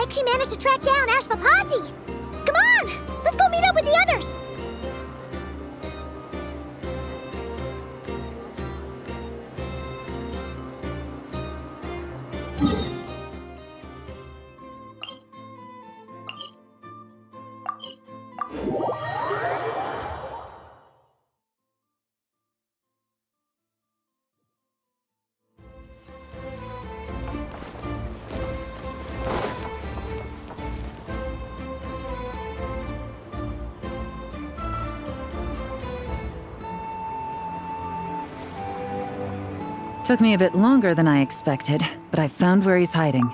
like she managed to track down Ashvapati. Come on, let's go meet up with the others. Took me a bit longer than I expected, but I found where he's hiding.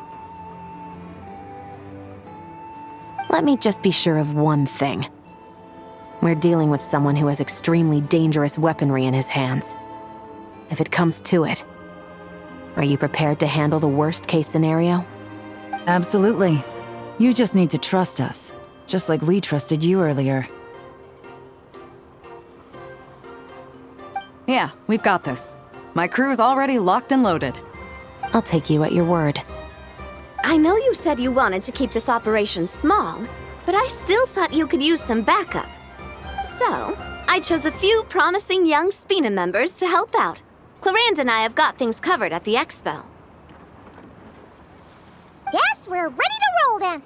Let me just be sure of one thing. We're dealing with someone who has extremely dangerous weaponry in his hands. If it comes to it, are you prepared to handle the worst-case scenario? Absolutely. You just need to trust us, just like we trusted you earlier. Yeah, we've got this. My crew's already locked and loaded. I'll take you at your word. I know you said you wanted to keep this operation small, but I still thought you could use some backup. So, I chose a few promising young Spina members to help out. Clarand and I have got things covered at the expo. Guess we're ready to roll then.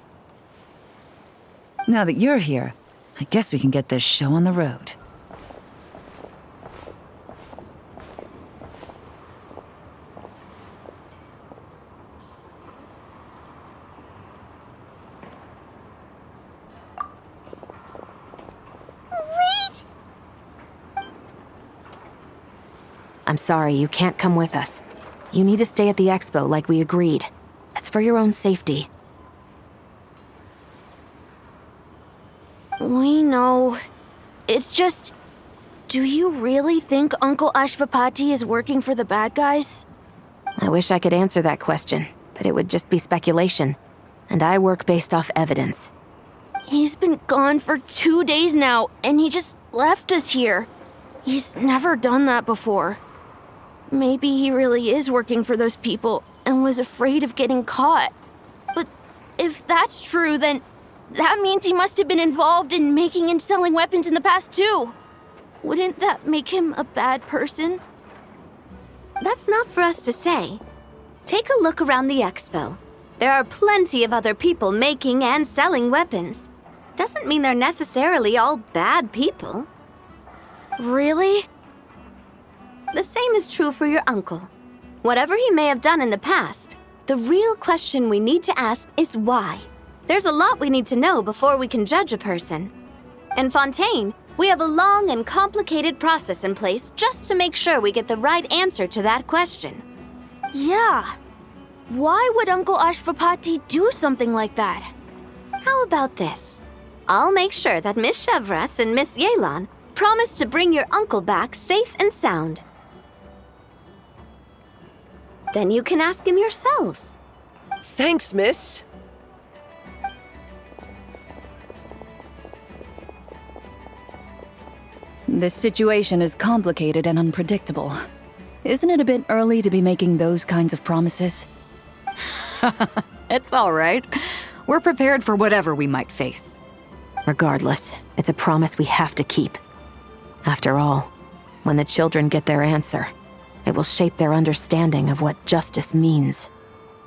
Now that you're here, I guess we can get this show on the road. I'm sorry, you can't come with us. You need to stay at the expo like we agreed. It's for your own safety. We know. It's just... Do you really think Uncle Ashvapati is working for the bad guys? I wish I could answer that question, but it would just be speculation. And I work based off evidence. He's been gone for 2 days now, and he just left us here. He's never done that before. Maybe he really is working for those people and was afraid of getting caught. But if that's true, then that means he must have been involved in making and selling weapons in the past too. Wouldn't that make him a bad person? That's not for us to say. Take a look around the expo. There are plenty of other people making and selling weapons. Doesn't mean they're necessarily all bad people. Really? The same is true for your uncle. Whatever he may have done in the past, the real question we need to ask is why. There's a lot we need to know before we can judge a person. In Fontaine, we have a long and complicated process in place just to make sure we get the right answer to that question. Yeah. Why would Uncle Ashvapati do something like that? How about this? I'll make sure that Miss Chevras and Miss Yelan promise to bring your uncle back safe and sound. Then you can ask him yourselves. Thanks, miss. This situation is complicated and unpredictable. Isn't it a bit early to be making those kinds of promises? It's all right. We're prepared for whatever we might face. Regardless, it's a promise we have to keep. After all, when the children get their answer, it will shape their understanding of what justice means.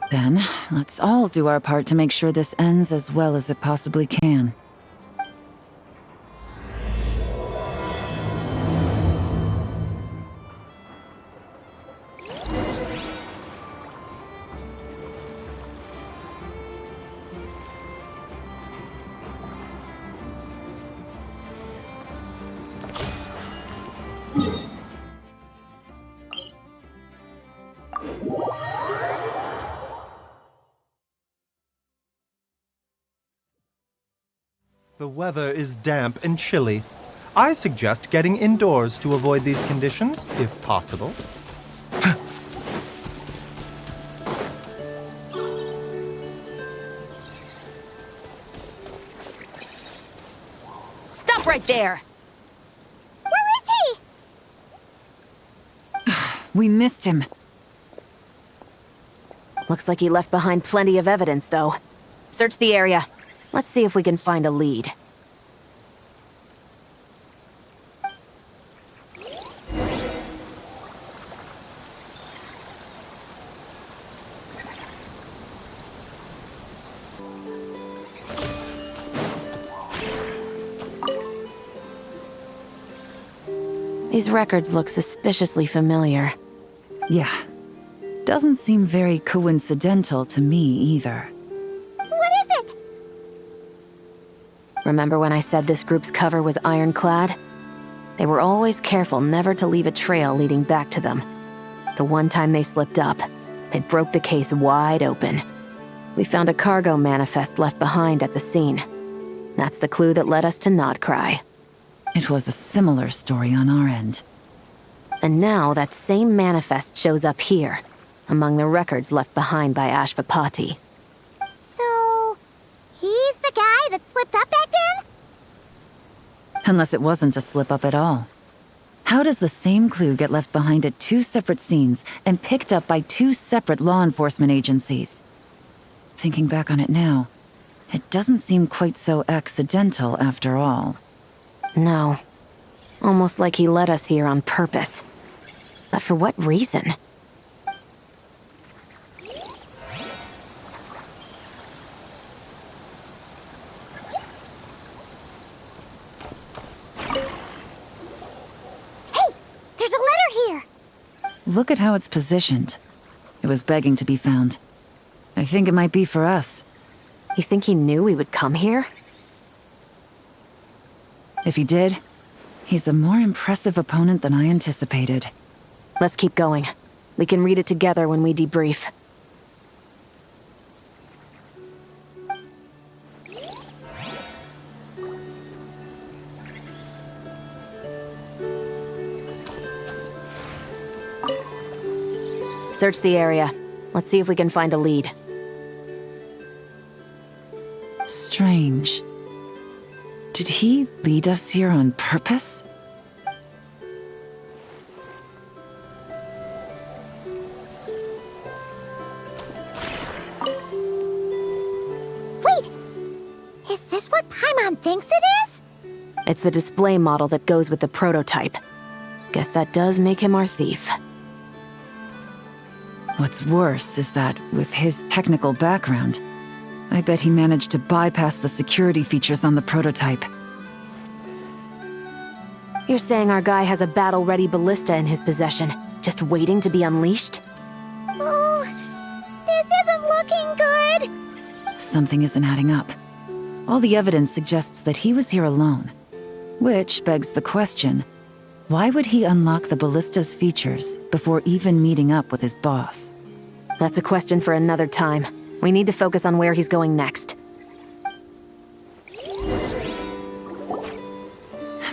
Then, let's all do our part to make sure this ends as well as it possibly can. The weather is damp and chilly. I suggest getting indoors to avoid these conditions, if possible. Stop right there! Where is he? We missed him. Looks like he left behind plenty of evidence, though. Search the area. Let's see if we can find a lead. These records look suspiciously familiar. Yeah. Doesn't seem very coincidental to me either. What is it? Remember when I said this group's cover was ironclad? They were always careful never to leave a trail leading back to them. The one time they slipped up, it broke the case wide open. We found a cargo manifest left behind at the scene. That's the clue that led us to Krai. It was a similar story on our end. And now that same manifest shows up here, among the records left behind by Ashvapati. So, he's the guy that slipped up back then? Unless it wasn't a slip-up at all. How does the same clue get left behind at two separate scenes and picked up by two separate law enforcement agencies? Thinking back on it now, it doesn't seem quite so accidental after all. No. Almost like he led us here on purpose. But for what reason? Hey! There's a letter here! Look at how it's positioned. It was begging to be found. I think it might be for us. You think he knew we would come here? If he did, he's a more impressive opponent than I anticipated. Let's keep going. We can read it together when we debrief. Search the area. Let's see if we can find a lead. Strange. Did he lead us here on purpose? Wait! Is this what Paimon thinks it is? It's the display model that goes with the prototype. Guess that does make him our thief. What's worse is that, with his technical background, I bet he managed to bypass the security features on the prototype. You're saying our guy has a battle-ready ballista in his possession, just waiting to be unleashed? Oh, this isn't looking good! Something isn't adding up. All the evidence suggests that he was here alone. Which begs the question, why would he unlock the ballista's features before even meeting up with his boss? That's a question for another time. We need to focus on where he's going next.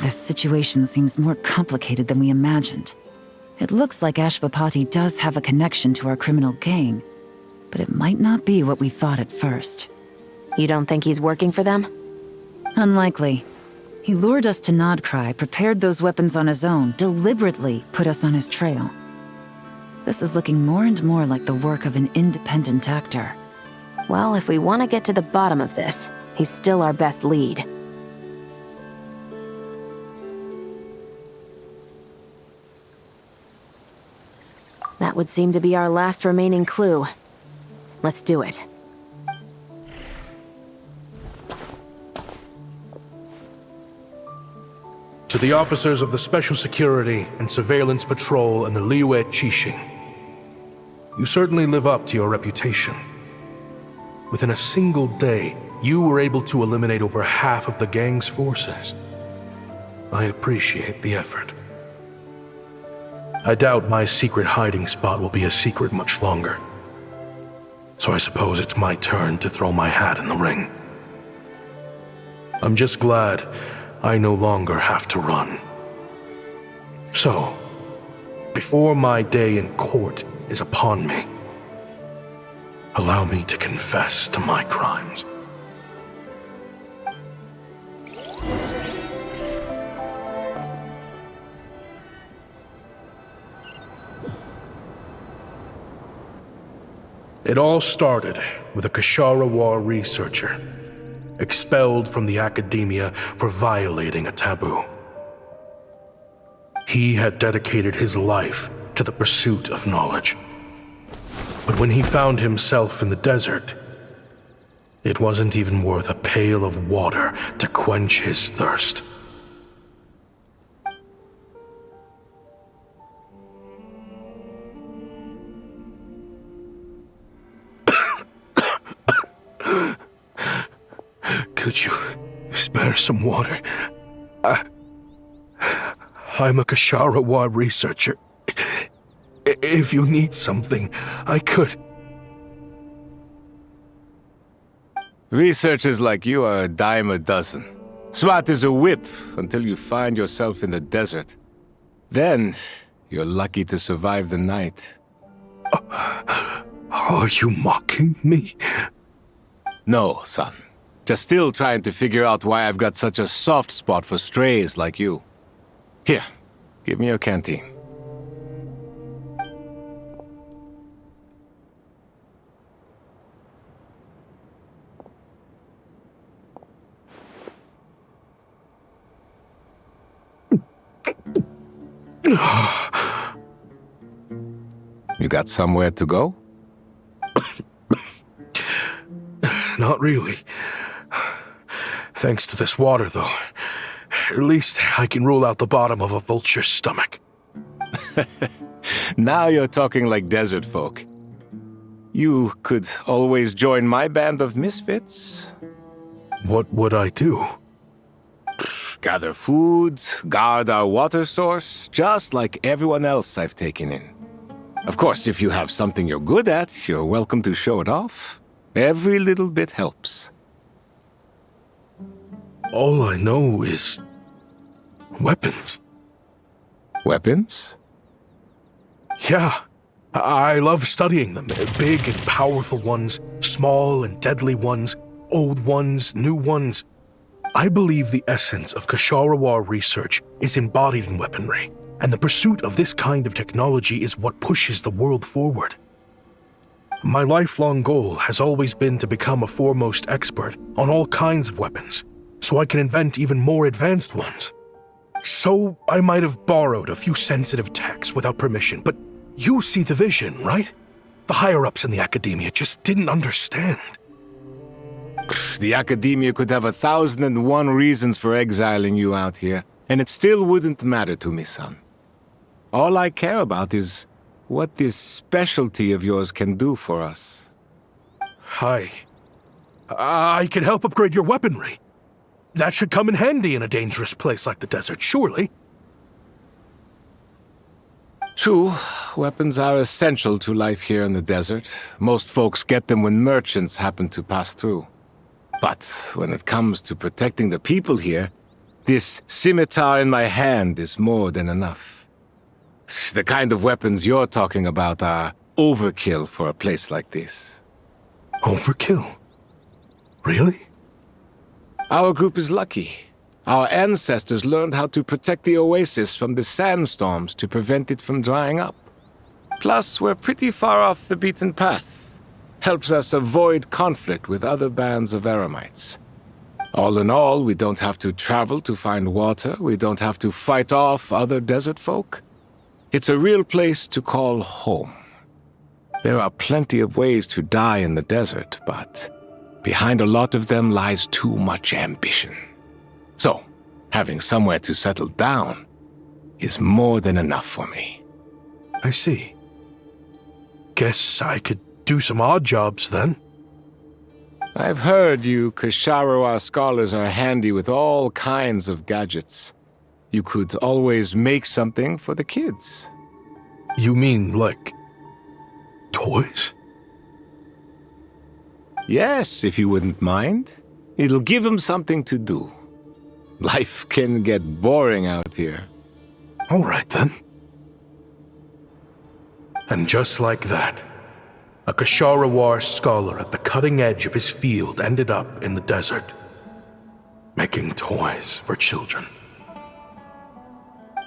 This situation seems more complicated than we imagined. It looks like Ashvapati does have a connection to our criminal gang, but it might not be what we thought at first. You don't think he's working for them? Unlikely. He lured us to Krai, prepared those weapons on his own, deliberately put us on his trail. This is looking more and more like the work of an independent actor. Well, if we want to get to the bottom of this, he's still our best lead. That would seem to be our last remaining clue. Let's do it. To the officers of the Special Security and Surveillance Patrol and the Liyue Qixing, you certainly live up to your reputation. Within a single day, you were able to eliminate over half of the gang's forces. I appreciate the effort. I doubt my secret hiding spot will be a secret much longer. So I suppose it's my turn to throw my hat in the ring. I'm just glad I no longer have to run. So, before my day in court is upon me, allow me to confess to my crimes. It all started with a Kashara War researcher, expelled from the academia for violating a taboo. He had dedicated his life to the pursuit of knowledge. But when he found himself in the desert, it wasn't even worth a pail of water to quench his thirst. Could you spare some water? I'm a Kashara War researcher. If you need something, I could. Researchers like you are a dime a dozen. Smart as a whip until you find yourself in the desert. Then, you're lucky to survive the night. Are you mocking me? No, son. Just still trying to figure out why I've got such a soft spot for strays like you. Here, give me your canteen. You got somewhere to go? Not really. Thanks to this water, though. At least I can rule out the bottom of a vulture's stomach. Now you're talking like desert folk. You could always join my band of misfits. What would I do? Gather food, guard our water source, just like everyone else I've taken in. Of course, if you have something you're good at, you're welcome to show it off. Every little bit helps. All I know is weapons. Weapons? Yeah, I love studying them. Big and powerful ones, small and deadly ones, old ones, new ones. I believe the essence of Kashara War research is embodied in weaponry, and the pursuit of this kind of technology is what pushes the world forward. My lifelong goal has always been to become a foremost expert on all kinds of weapons, so I can invent even more advanced ones. So I might have borrowed a few sensitive techs without permission, but you see the vision, right? The higher-ups in the academia just didn't understand. The academia could have 1,001 reasons for exiling you out here, and it still wouldn't matter to me, son. All I care about is what this specialty of yours can do for us. I can help upgrade your weaponry. That should come in handy in a dangerous place like the desert, surely. True, weapons are essential to life here in the desert. Most folks get them when merchants happen to pass through. But when it comes to protecting the people here, this scimitar in my hand is more than enough. The kind of weapons you're talking about are overkill for a place like this. Overkill? Really? Our group is lucky. Our ancestors learned how to protect the oasis from the sandstorms to prevent it from drying up. Plus, we're pretty far off the beaten path. Helps us avoid conflict with other bands of Eremites. All in all, we don't have to travel to find water, we don't have to fight off other desert folk. It's a real place to call home. There are plenty of ways to die in the desert, but behind a lot of them lies too much ambition. So, having somewhere to settle down is more than enough for me. I see. Guess I could do some odd jobs then. I've heard you Kashara scholars are handy with all kinds of gadgets. You could always make something for the kids. You mean, like, toys? Yes, if you wouldn't mind. It'll give them something to do. Life can get boring out here. All right, then. And just like that, a Kashara War scholar at the cutting edge of his field ended up in the desert, making toys for children.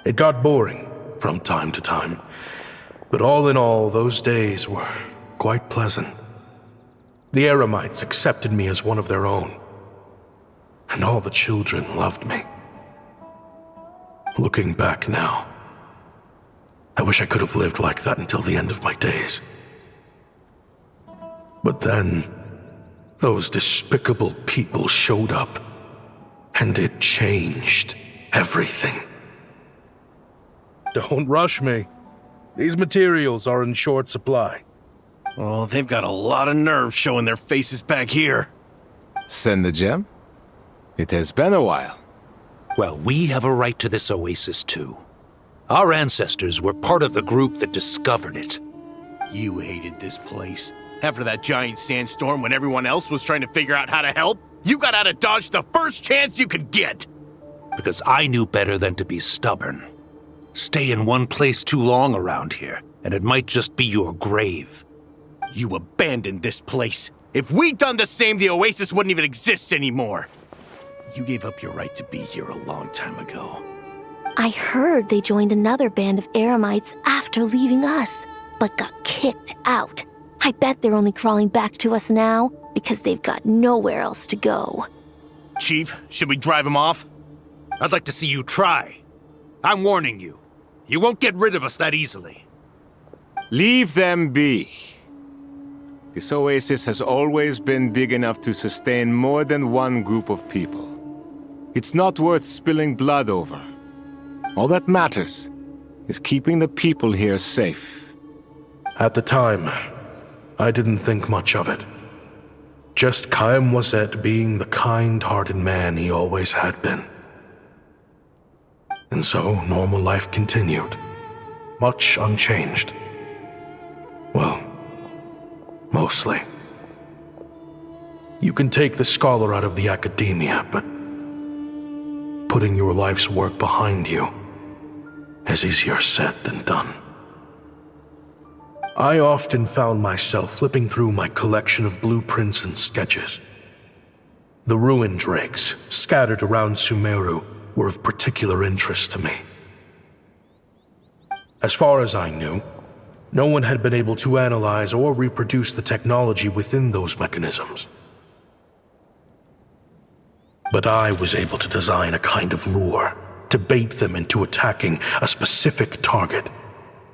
It got boring from time to time, but all in all, those days were quite pleasant. The Eremites accepted me as one of their own, and all the children loved me. Looking back now, I wish I could have lived like that until the end of my days. But then, those despicable people showed up, and it changed everything. Don't rush me. These materials are in short supply. Oh, they've got a lot of nerve showing their faces back here. Send the gem? It has been a while. Well, we have a right to this oasis too. Our ancestors were part of the group that discovered it. You hated this place. After that giant sandstorm when everyone else was trying to figure out how to help, you got out of Dodge the first chance you could get. Because I knew better than to be stubborn. Stay in one place too long around here, and it might just be your grave. You abandoned this place. If we'd done the same, the oasis wouldn't even exist anymore. You gave up your right to be here a long time ago. I heard they joined another band of Eremites after leaving us, but got kicked out. I bet they're only crawling back to us now because they've got nowhere else to go. Chief, should we drive him off? I'd like to see you try. I'm warning you. You won't get rid of us that easily. Leave them be. This oasis has always been big enough to sustain more than one group of people. It's not worth spilling blood over. All that matters is keeping the people here safe. At the time, I didn't think much of it. Just Chaim Waset being the kind-hearted man he always had been. And so, normal life continued, much unchanged. Well, mostly. You can take the scholar out of the academia, but putting your life's work behind you is easier said than done. I often found myself flipping through my collection of blueprints and sketches. The ruin drakes scattered around Sumeru were of particular interest to me. As far as I knew, no one had been able to analyze or reproduce the technology within those mechanisms. But I was able to design a kind of lure to bait them into attacking a specific target,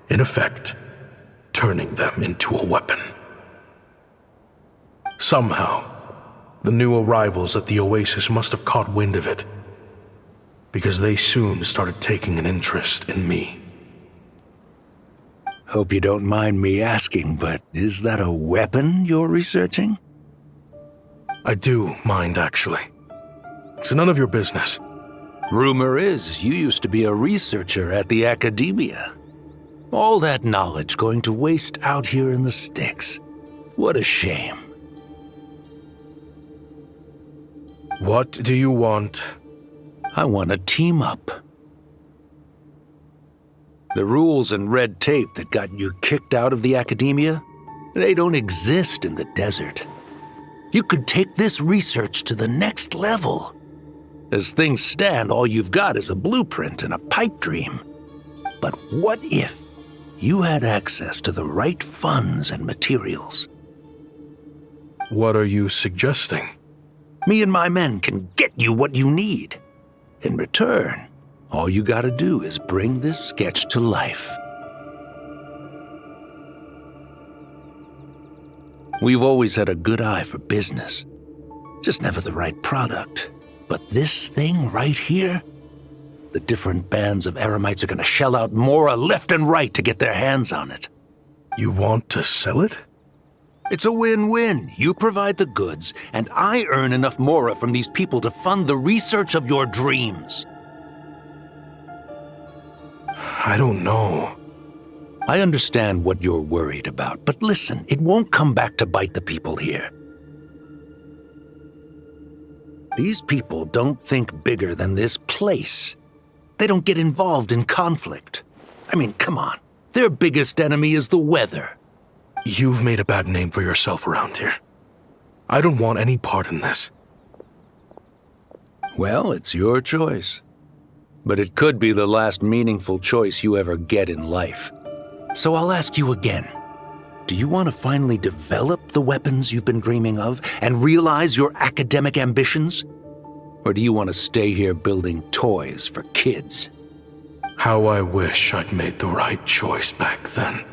in effect, turning them into a weapon. Somehow, the new arrivals at the oasis must have caught wind of it, because they soon started taking an interest in me. Hope you don't mind me asking, but is that a weapon you're researching? I do mind, actually. It's none of your business. Rumor is you used to be a researcher at the academia. All that knowledge going to waste out here in the sticks. What a shame. What do you want? I want to team up. The rules and red tape that got you kicked out of the academia, they don't exist in the desert. You could take this research to the next level. As things stand, all you've got is a blueprint and a pipe dream. But what if you had access to the right funds and materials? What are you suggesting? Me and my men can get you what you need. In return, all you gotta do is bring this sketch to life. We've always had a good eye for business, just never the right product. But this thing right here, the different bands of Eremites are gonna shell out Mora left and right to get their hands on it. You want to sell it? It's a win-win. You provide the goods, and I earn enough Mora from these people to fund the research of your dreams. I don't know. I understand what you're worried about, but listen, it won't come back to bite the people here. These people don't think bigger than this place. They don't get involved in conflict. I mean, come on. Their biggest enemy is the weather. You've made a bad name for yourself around here. I don't want any part in this. Well, it's your choice. But it could be the last meaningful choice you ever get in life. So I'll ask you again. Do you want to finally develop the weapons you've been dreaming of and realize your academic ambitions? Or do you want to stay here building toys for kids? How I wish I'd made the right choice back then.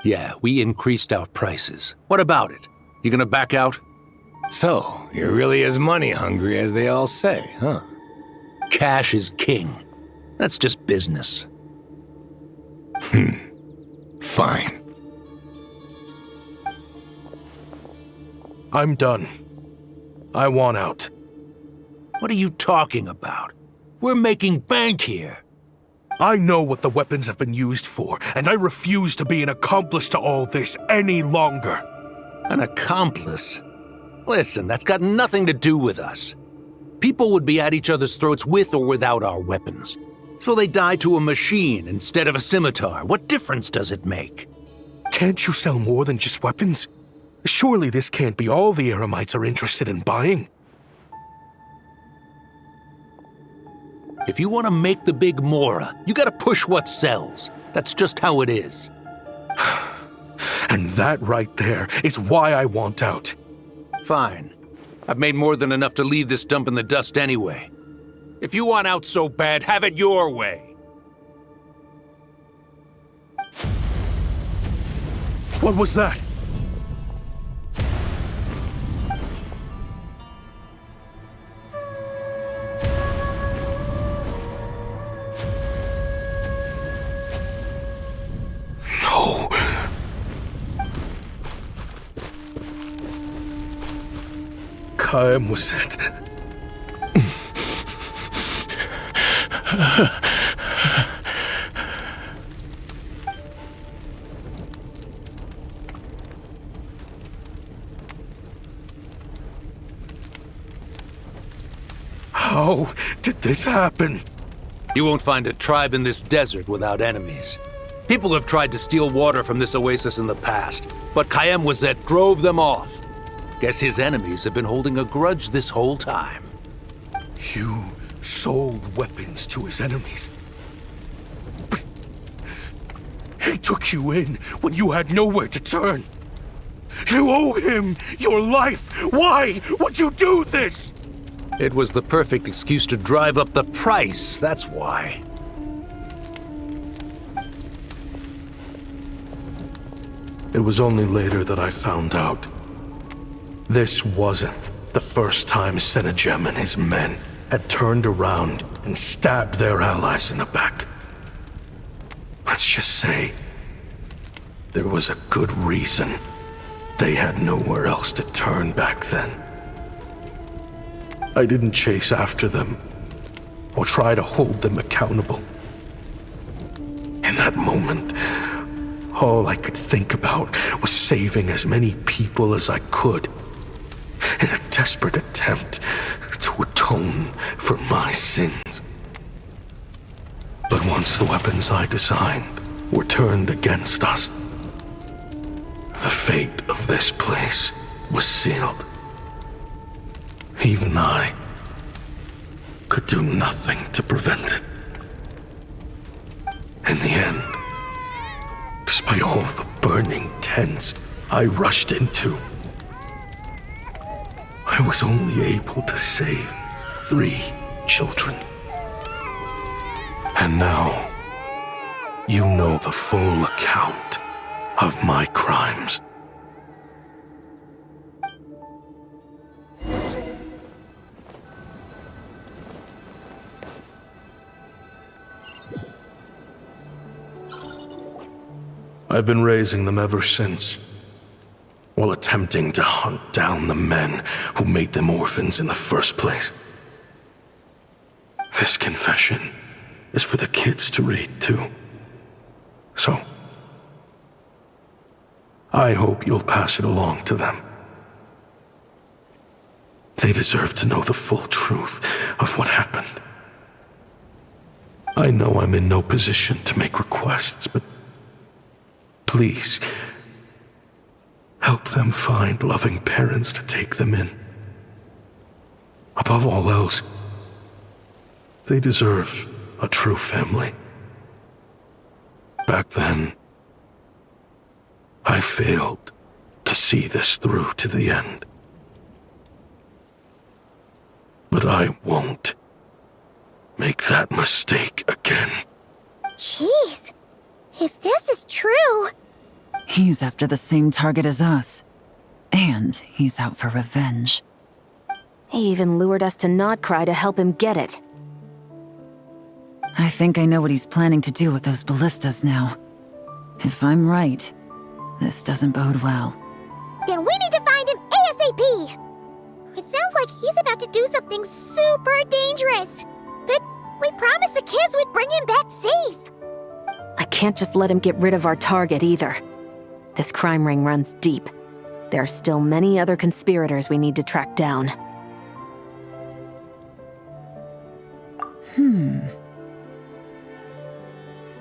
Yeah, we increased our prices. What about it? You gonna back out? So, you're really as money hungry as they all say, huh? Cash is king. That's just business. Fine. I'm done. I want out. What are you talking about? We're making bank here. I know what the weapons have been used for, and I refuse to be an accomplice to all this any longer. An accomplice? Listen, that's got nothing to do with us. People would be at each other's throats with or without our weapons. So they die to a machine instead of a scimitar. What difference does it make? Can't you sell more than just weapons? Surely this can't be all the Eremites are interested in buying. If you want to make the big Mora, you gotta push what sells. That's just how it is. And that right there is why I want out. Fine. I've made more than enough to leave this dump in the dust anyway. If you want out so bad, have it your way. What was that? No. Was it? How did this happen? You won't find a tribe in this desert without enemies. People have tried to steal water from this oasis in the past, but Kayem drove them off. Guess his enemies have been holding a grudge this whole time. You sold weapons to his enemies. But he took you in when you had nowhere to turn. You owe him your life. Why would you do this? It was the perfect excuse to drive up the price, that's why. It was only later that I found out. This wasn't the first time Senegem and his men had turned around and stabbed their allies in the back. Let's just say there was a good reason they had nowhere else to turn back then. I didn't chase after them or try to hold them accountable. In that moment, all I could think about was saving as many people as I could in a desperate attempt to atone for my sins. But once the weapons I designed were turned against us, the fate of this place was sealed. Even I could do nothing to prevent it. In the end, despite all the burning tents I rushed into, I was only able to save 3 children. And now, you know the full account of my crimes. I've been raising them ever since, while attempting to hunt down the men who made them orphans in the first place. This confession is for the kids to read too. So, I hope you'll pass it along to them. They deserve to know the full truth of what happened. I know I'm in no position to make requests, but please, help them find loving parents to take them in. Above all else, they deserve a true family. Back then, I failed to see this through to the end. But I won't make that mistake again. Jeez, if this is true... He's after the same target as us. And he's out for revenge. He even lured us to not cry to help him get it. I think I know what he's planning to do with those ballistas now. If I'm right, this doesn't bode well. Then we need to find him ASAP! It sounds like he's about to do something super dangerous. But we promised the kids we'd bring him back safe. I can't just let him get rid of our target either. This crime ring runs deep. There are still many other conspirators we need to track down.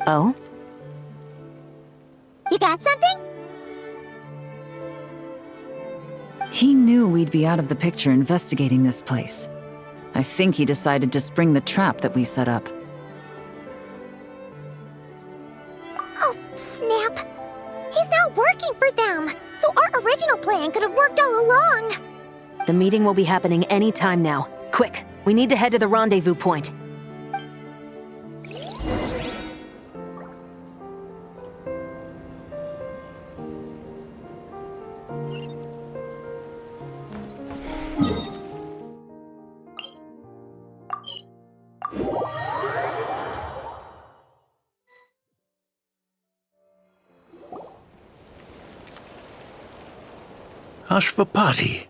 Oh? You got something? He knew we'd be out of the picture investigating this place. I think he decided to spring the trap that we set up. Oh, snap. He's not working for them, so our original plan could have worked all along. The meeting will be happening any time now. Quick, we need to head to the rendezvous point. Ashvapati.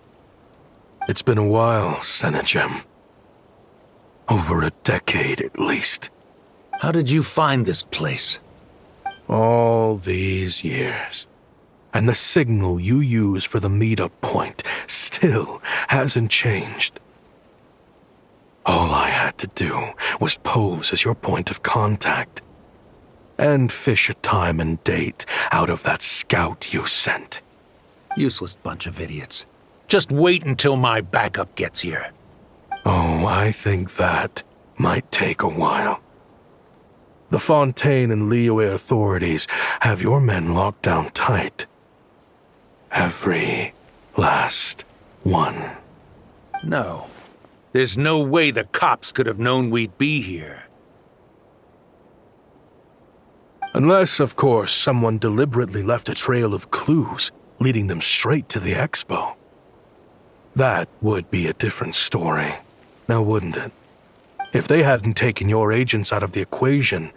It's been a while, Senegem. Over a decade at least. How did you find this place? All these years. And the signal you use for the meetup point still hasn't changed. All I had to do was pose as your point of contact. And fish a time and date out of that scout you sent. Useless bunch of idiots. Just wait until my backup gets here. Oh, I think that might take a while. The Fontaine and Liyue authorities have your men locked down tight. Every last one. No. There's no way the cops could have known we'd be here. Unless, of course, someone deliberately left a trail of clues, leading them straight to the expo. That would be a different story, now wouldn't it? If they hadn't taken your agents out of the equation,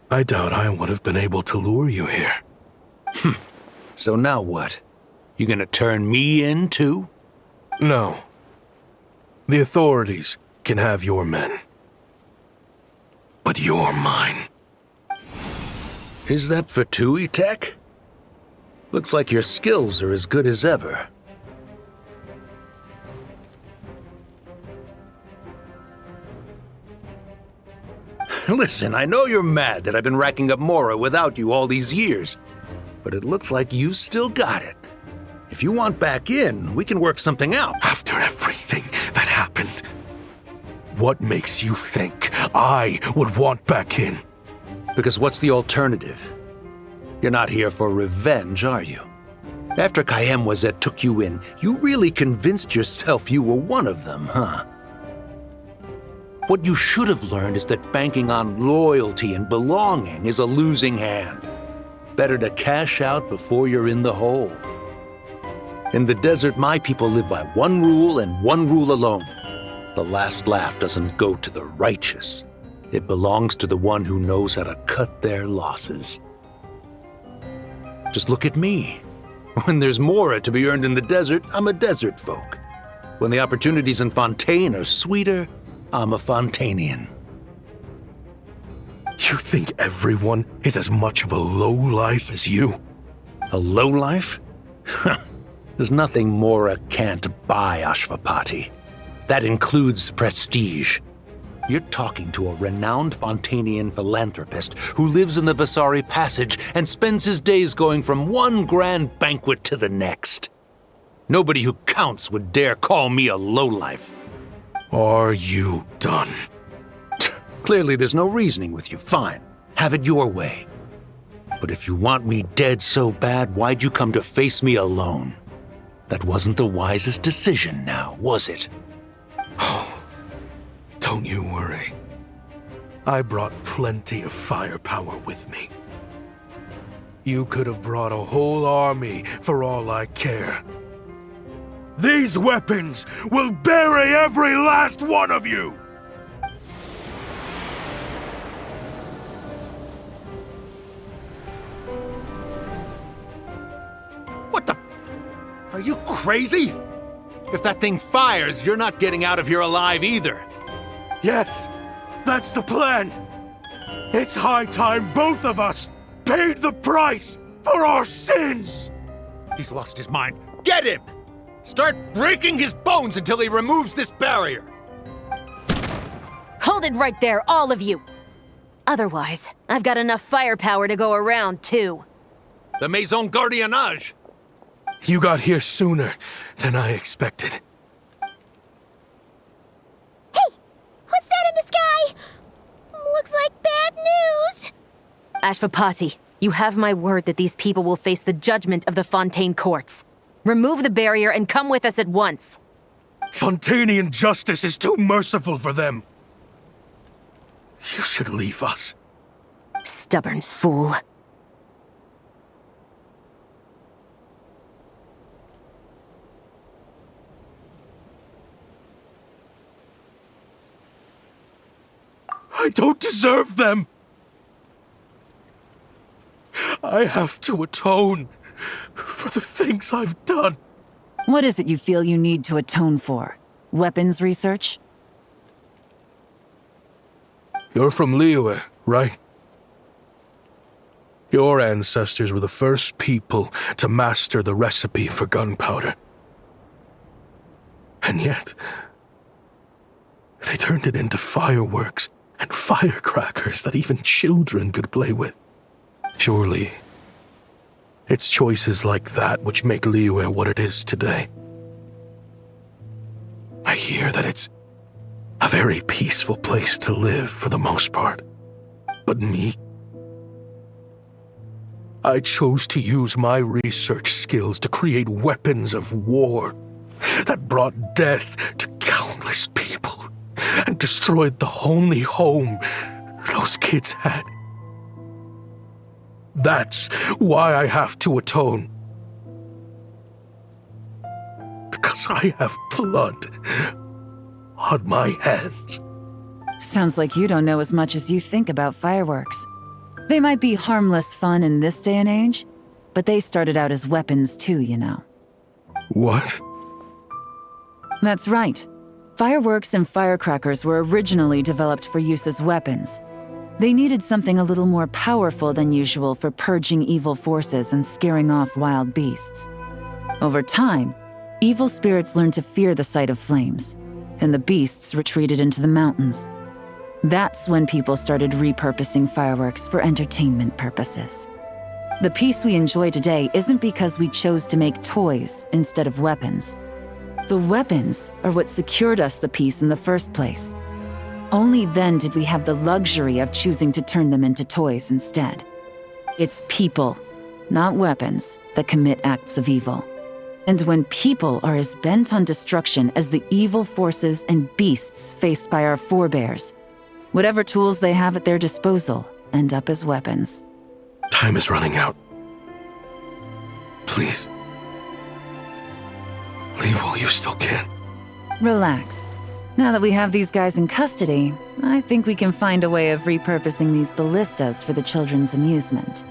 I doubt I would have been able to lure you here. So now what? You gonna turn me in, too? No. The authorities can have your men. But you're mine. Is that for Tui Tech? Looks like your skills are as good as ever. Listen, I know you're mad that I've been racking up Mora without you all these years, but it looks like you still got it. If you want back in, we can work something out. After everything that happened, what makes you think I would want back in? Because what's the alternative? You're not here for revenge, are you? After Kayemwazet took you in, you really convinced yourself you were one of them, huh? What you should have learned is that banking on loyalty and belonging is a losing hand. Better to cash out before you're in the hole. In the desert, my people live by one rule and one rule alone. The last laugh doesn't go to the righteous. It belongs to the one who knows how to cut their losses. Just look at me. When there's Mora to be earned in the desert, I'm a desert folk. When the opportunities in Fontaine are sweeter, I'm a Fontanian. You think everyone is as much of a lowlife as you? A lowlife? There's nothing Mora can't buy, Ashvapati. That includes prestige. You're talking to a renowned Fontanian philanthropist who lives in the Vasari Passage and spends his days going from one grand banquet to the next. Nobody who counts would dare call me a lowlife. Are you done? Clearly there's no reasoning with you. Fine. Have it your way. But if you want me dead so bad, why'd you come to face me alone? That wasn't the wisest decision now, was it? Oh, don't you worry. I brought plenty of firepower with me. You could have brought a whole army for all I care. These weapons will bury every last one of you! What the? Are you crazy? If that thing fires, you're not getting out of here alive either. Yes, that's the plan. It's high time both of us paid the price for our sins! He's lost his mind. Get him! Start breaking his bones until he removes this barrier. Hold it right there, all of you! Otherwise, I've got enough firepower to go around, too. The Maison Gardiennage. You got here sooner than I expected. Hey! What's that in the sky? Looks like bad news! Ashvapati, you have my word that these people will face the judgment of the Fontaine courts. Remove the barrier and come with us at once. Fontainian justice is too merciful for them. You should leave us. Stubborn fool. I don't deserve them. I have to atone for the things I've done. What is it you feel you need to atone for? Weapons research? You're from Liyue, right? Your ancestors were the first people to master the recipe for gunpowder. And yet, they turned it into fireworks and firecrackers that even children could play with. Surely, it's choices like that which make Liyue what it is today. I hear that it's a very peaceful place to live for the most part. But me? I chose to use my research skills to create weapons of war that brought death to countless people and destroyed the only home those kids had. That's why I have to atone. Because I have blood on my hands. Sounds like you don't know as much as you think about fireworks. They might be harmless fun in this day and age, but they started out as weapons too, you know. What? That's right. Fireworks and firecrackers were originally developed for use as weapons. They needed something a little more powerful than usual for purging evil forces and scaring off wild beasts. Over time, evil spirits learned to fear the sight of flames, and the beasts retreated into the mountains. That's when people started repurposing fireworks for entertainment purposes. The peace we enjoy today isn't because we chose to make toys instead of weapons. The weapons are what secured us the peace in the first place. Only then did we have the luxury of choosing to turn them into toys instead. It's people, not weapons, that commit acts of evil. And when people are as bent on destruction as the evil forces and beasts faced by our forebears, whatever tools they have at their disposal end up as weapons. Time is running out. Please. Leave while you still can. Relax. Now that we have these guys in custody, I think we can find a way of repurposing these ballistas for the children's amusement.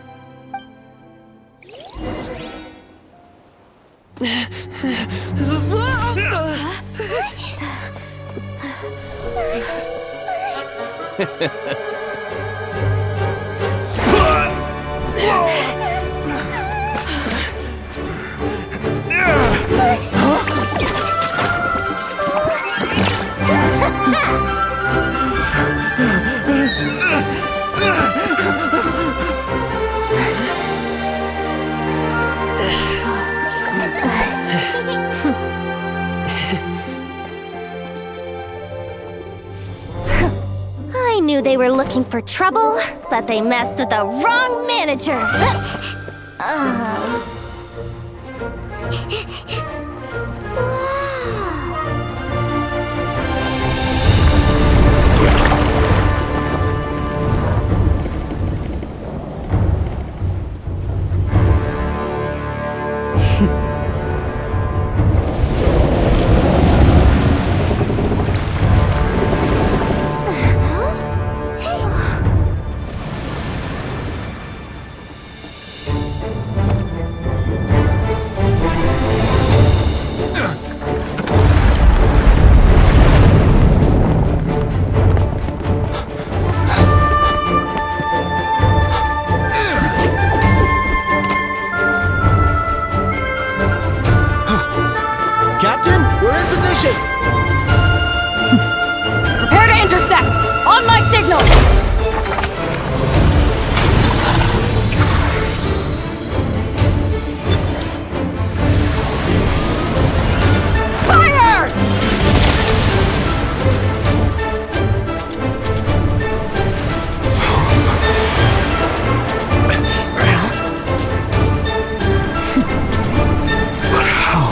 I knew knew they were looking for trouble, but they messed with the wrong manager. Captain, we're in position! Prepare to intercept! On my signal! Fire! But how?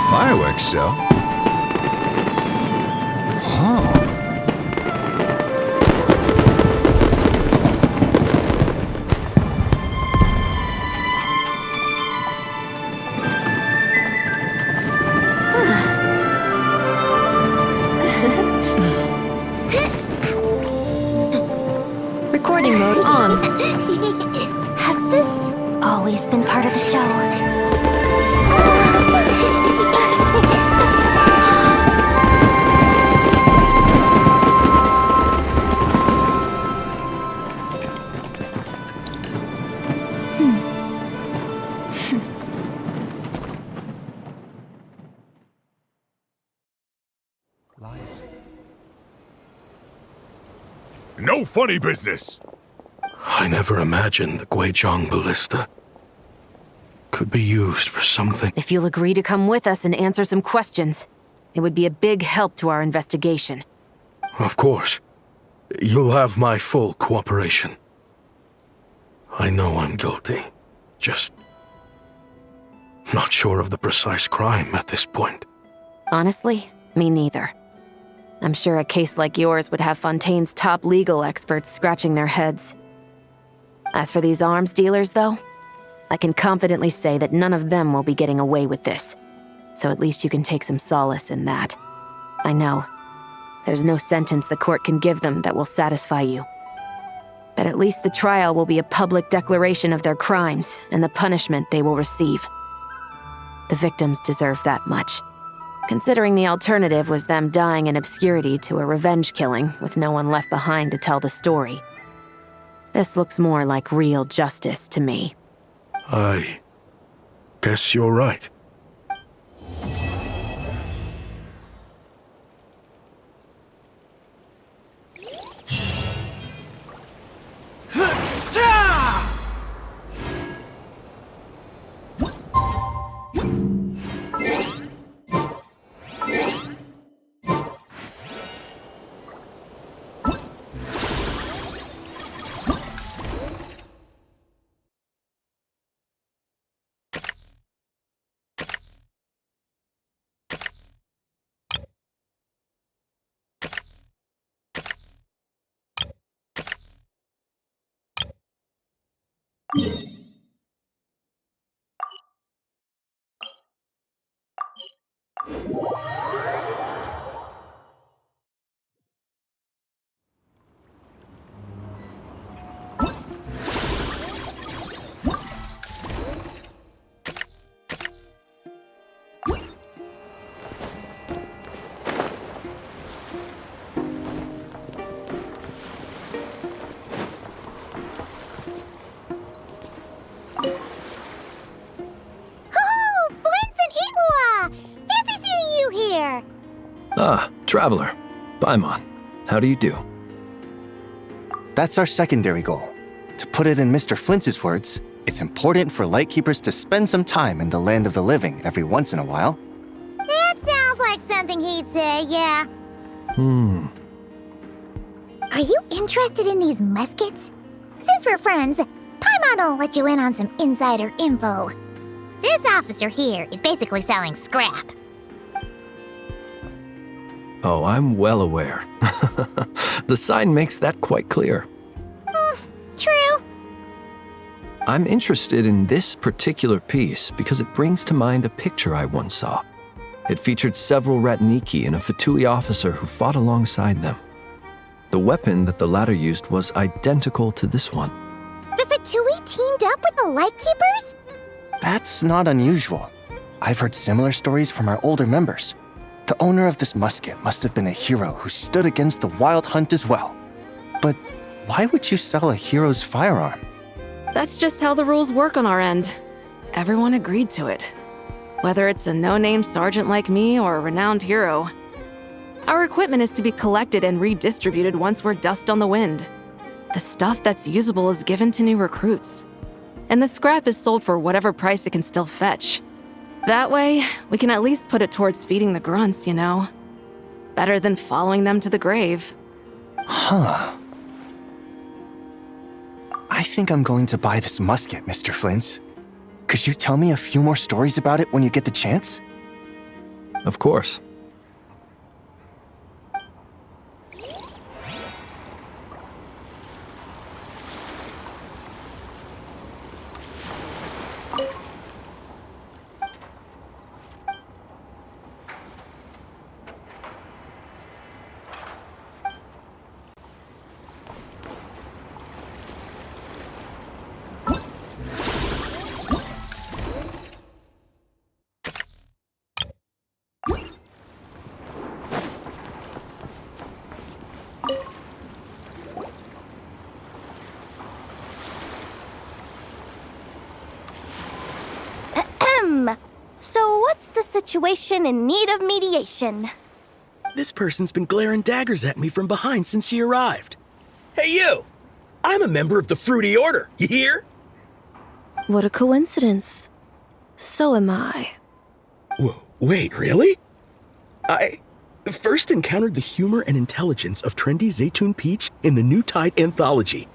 Fireworks show? Oh. Recording mode on. Has this always been part of the show? No funny business! I never imagined the Guizhong ballista could be used for something. If you'll agree to come with us and answer some questions, it would be a big help to our investigation. Of course. You'll have my full cooperation. I know I'm guilty. Just not sure of the precise crime at this point. Honestly, me neither. I'm sure a case like yours would have Fontaine's top legal experts scratching their heads. As for these arms dealers, though, I can confidently say that none of them will be getting away with this. So at least you can take some solace in that. I know. There's no sentence the court can give them that will satisfy you. But at least the trial will be a public declaration of their crimes and the punishment they will receive. The victims deserve that much. Considering the alternative was them dying in obscurity to a revenge killing with no one left behind to tell the story. This looks more like real justice to me. I guess you're right. Ah, Traveler. Paimon. How do you do? That's our secondary goal. To put it in Mr. Flintz's words, it's important for Lightkeepers to spend some time in the land of the living every once in a while. That sounds like something he'd say, yeah. Are you interested in these muskets? Since we're friends, Paimon'll let you in on some insider info. This officer here is basically selling scrap. Oh, I'm well aware. The sign makes that quite clear. True. I'm interested in this particular piece because it brings to mind a picture I once saw. It featured several Ratniki and a Fatui officer who fought alongside them. The weapon that the latter used was identical to this one. The Fatui teamed up with the Lightkeepers? That's not unusual. I've heard similar stories from our older members. The owner of this musket must have been a hero who stood against the Wild Hunt as well. But why would you sell a hero's firearm? That's just how the rules work on our end. Everyone agreed to it. Whether it's a no-name sergeant like me or a renowned hero. Our equipment is to be collected and redistributed once we're dust on the wind. The stuff that's usable is given to new recruits. And the scrap is sold for whatever price it can still fetch. That way, we can at least put it towards feeding the grunts, you know? Better than following them to the grave. Huh. I think I'm going to buy this musket, Mr. Flintz. Could you tell me a few more stories about it when you get the chance? Of course. So what's the situation in need of mediation? This person's been glaring daggers at me from behind since she arrived. Hey, you! I'm a member of the Fruity Order, you hear? What a coincidence. So am I. Wait, really? I first encountered the humor and intelligence of trendy Zaytun Peach in the New Tide anthology.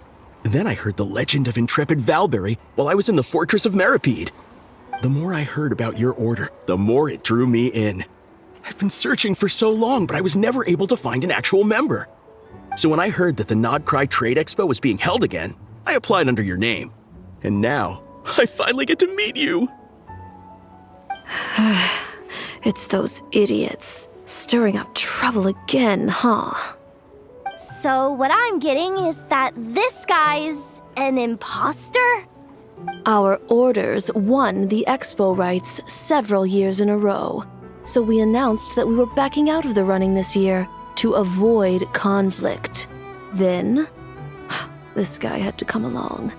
Then I heard the legend of intrepid Valberry while I was in the Fortress of Meripede. The more I heard about your order, the more it drew me in. I've been searching for so long, but I was never able to find an actual member. So when I heard that the Nod Cry Trade Expo was being held again, I applied under your name. And now, I finally get to meet you. It's those idiots. Stirring up trouble again, huh? So what I'm getting is that this guy's an imposter? Our orders won the expo rights several years in a row, so we announced that we were backing out of the running this year to avoid conflict. Then, this guy had to come along.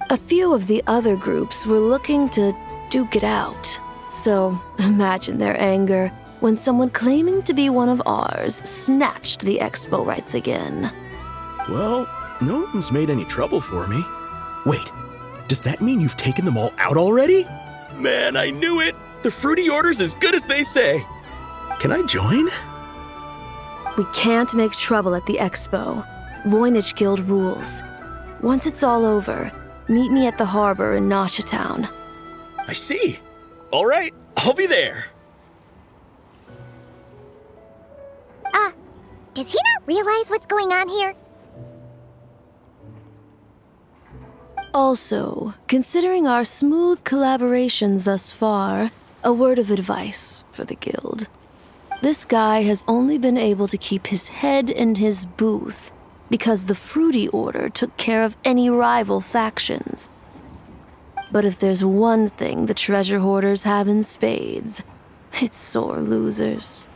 A few of the other groups were looking to duke it out, so imagine their anger when someone claiming to be one of ours snatched the expo rights again. Well, no one's made any trouble for me. Wait. Does that mean you've taken them all out already? Man, I knew it! The Fruity Order's as good as they say. Can I join? We can't make trouble at the expo. Voynich Guild rules. Once it's all over, meet me at the harbor in Nasha Town. I see. All right, I'll be there. Does he not realize what's going on here? Also, considering our smooth collaborations thus far, a word of advice for the guild. This guy has only been able to keep his head in his booth because the Fruity Order took care of any rival factions. But if there's one thing the treasure hoarders have in spades, it's sore losers.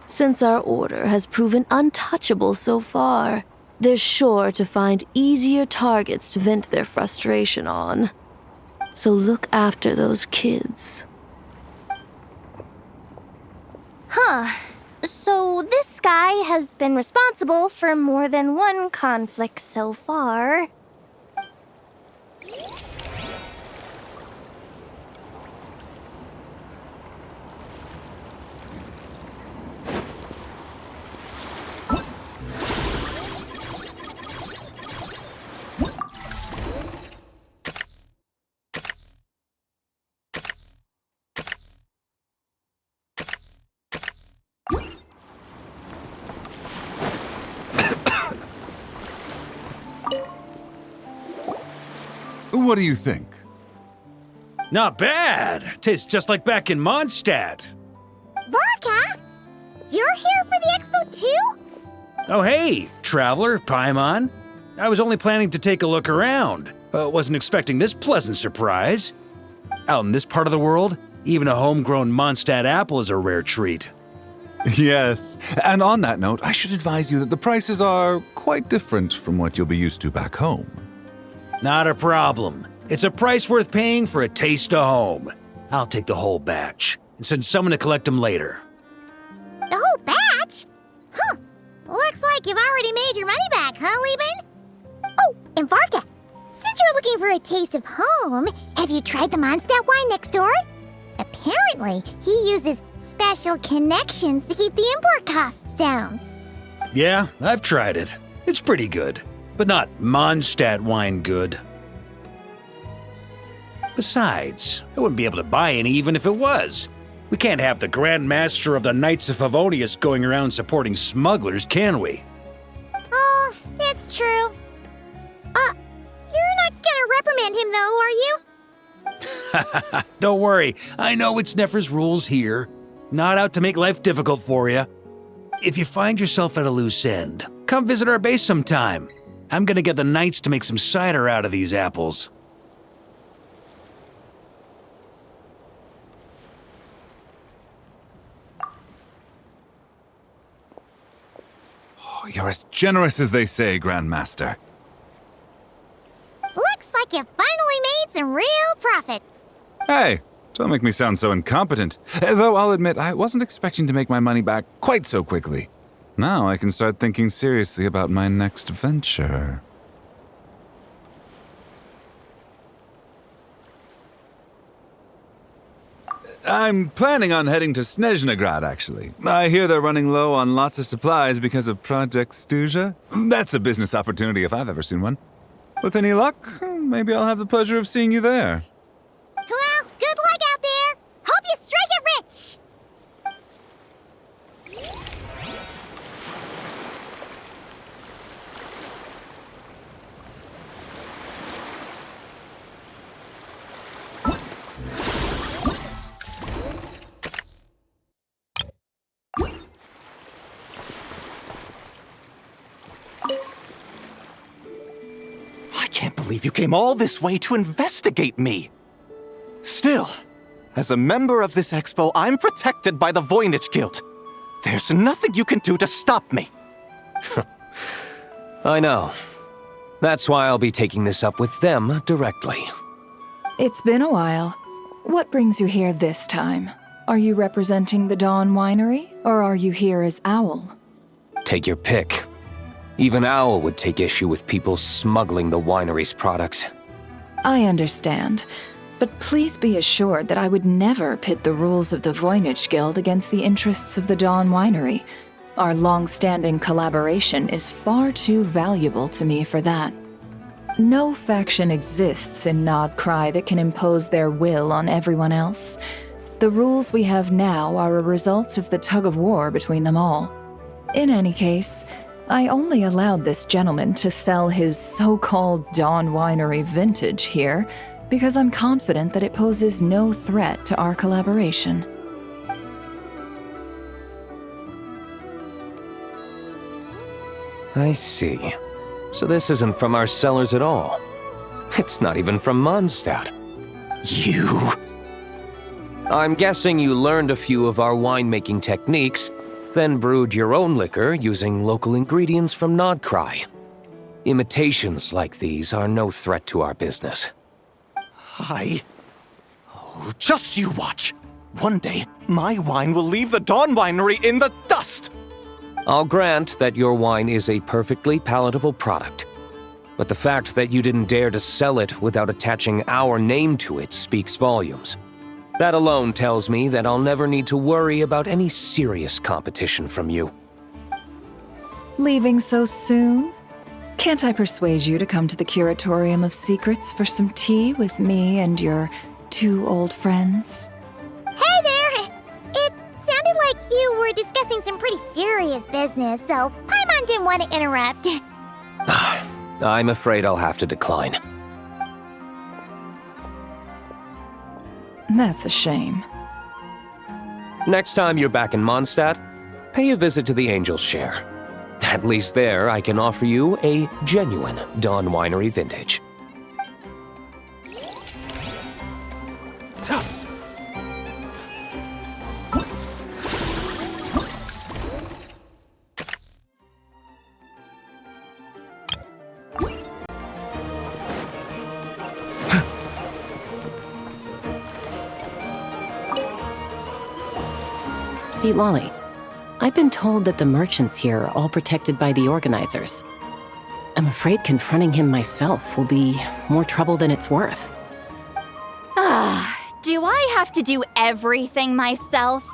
Since our order has proven untouchable so far, they're sure to find easier targets to vent their frustration on. So look after those kids. Huh. So this guy has been responsible for more than one conflict so far. What do you think? Not bad. Tastes just like back in Mondstadt. Varka? You're here for the expo too? Oh hey, traveler, Paimon. I was only planning to take a look around. Wasn't expecting this pleasant surprise. Out in this part of the world, even a homegrown Mondstadt apple is a rare treat. Yes, and on that note, I should advise you that the prices are quite different from what you'll be used to back home. Not a problem. It's a price worth paying for a taste of home. I'll take the whole batch and send someone to collect them later. The whole batch? Huh. Looks like you've already made your money back, huh, Lieben? Oh, and Varka, since you're looking for a taste of home, have you tried the Mondstadt wine next door? Apparently, he uses special connections to keep the import costs down. Yeah, I've tried it. It's pretty good, but not Mondstadt wine good. Besides, I wouldn't be able to buy any even if it was. We can't have the Grand Master of the Knights of Favonius going around supporting smugglers, can we? Oh, that's true. You're not gonna reprimand him though, are you? Don't worry, I know it's Nefer's rules here. Not out to make life difficult for you. If you find yourself at a loose end, come visit our base sometime. I'm gonna get the Knights to make some cider out of these apples. Oh, you're as generous as they say, Grandmaster. Looks like you finally made some real profit. Hey, don't make me sound so incompetent. Though I'll admit, I wasn't expecting to make my money back quite so quickly. Now I can start thinking seriously about my next venture. I'm planning on heading to Snezhnograd, actually. I hear they're running low on lots of supplies because of Project Stuja. That's a business opportunity if I've ever seen one. With any luck, maybe I'll have the pleasure of seeing you there. Well, good luck out there. Hope you strike it rich. I can't believe you came all this way to investigate me. Still, as a member of this expo, I'm protected by the Voynich Guild. There's nothing you can do to stop me. I know. That's why I'll be taking this up with them directly. It's been a while. What brings you here this time? Are you representing the Dawn Winery, or are you here as Owl? Take your pick. Even Owl would take issue with people smuggling the winery's products. I understand, but please be assured that I would never pit the rules of the Voynich Guild against the interests of the Dawn Winery. Our long-standing collaboration is far too valuable to me for that. No faction exists in Nod Krai that can impose their will on everyone else. The rules we have now are a result of the tug-of-war between them all. In any case, I only allowed this gentleman to sell his so-called Dawn Winery vintage here because I'm confident that it poses no threat to our collaboration. I see. So this isn't from our cellars at all. It's not even from Mondstadt. You... I'm guessing you learned a few of our winemaking techniques, then brewed your own liquor using local ingredients from Nod Krai. Imitations like these are no threat to our business. Oh, just you watch. One day, my wine will leave the Dawn Winery in the dust! I'll grant that your wine is a perfectly palatable product. But the fact that you didn't dare to sell it without attaching our name to it speaks volumes. That alone tells me that I'll never need to worry about any serious competition from you. Leaving so soon? Can't I persuade you to come to the Curatorium of Secrets for some tea with me and your 2 old friends? Hey there! It sounded like you were discussing some pretty serious business, so Paimon didn't want to interrupt. I'm afraid I'll have to decline. That's a shame. Next time you're back in Mondstadt, pay a visit to the Angel's Share. At least there, I can offer you a genuine Dawn Winery vintage. See, Lolly, I've been told that the merchants here are all protected by the organizers. I'm afraid confronting him myself will be more trouble than it's worth. Do I have to do everything myself?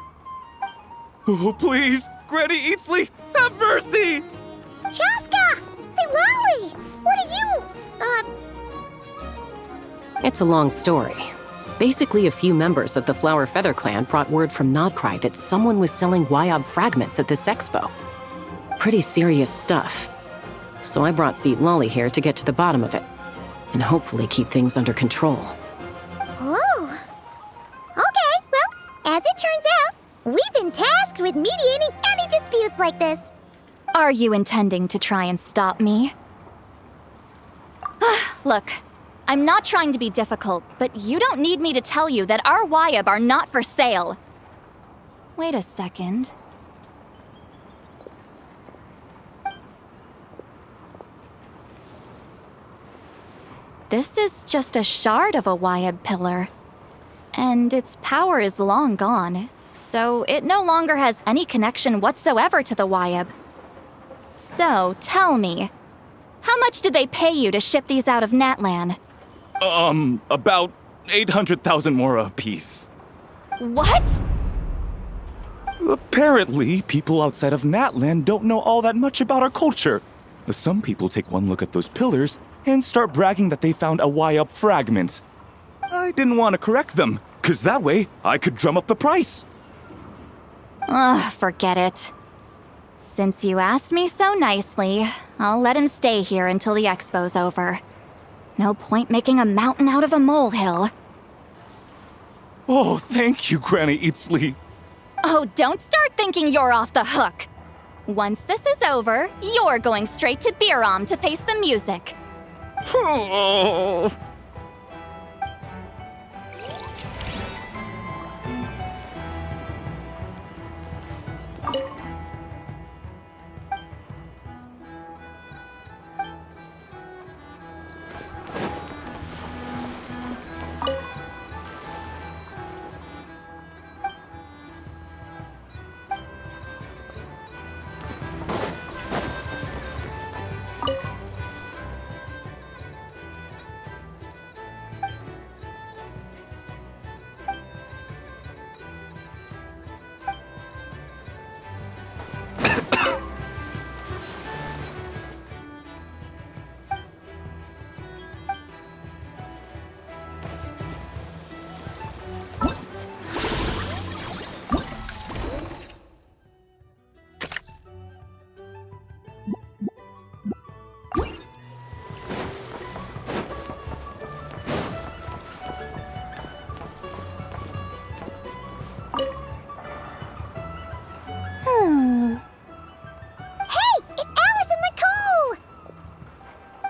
Oh, please! Granny Eatsley, have mercy! Chaska! Say, Lolly! What are you, It's a long story. Basically, a few members of the Flower Feather clan brought word from Nodcry that someone was selling Wyob fragments at this expo. Pretty serious stuff. So I brought Seat Lolly here to get to the bottom of it, and hopefully keep things under control. Oh. Okay, well, as it turns out, we've been tasked with mediating any disputes like this. Are you intending to try and stop me? Look, I'm not trying to be difficult, but you don't need me to tell you that our Wyob are not for sale. Wait a second. This is just a shard of a Wyob pillar, and its power is long gone, so it no longer has any connection whatsoever to the Wyob. So, tell me, how much did they pay you to ship these out of Natlan? About 800,000 more apiece. What? Apparently, people outside of Natlan don't know all that much about our culture. Some people take one look at those pillars and start bragging that they found a Wyob fragment. I didn't want to correct them, because that way I could drum up the price. Forget it. Since you asked me so nicely, I'll let him stay here until the expo's over. No point making a mountain out of a molehill. Oh, thank you, Granny Eatsley. Oh, don't start thinking you're off the hook. Once this is over, you're going straight to Biram to face the music. Oh.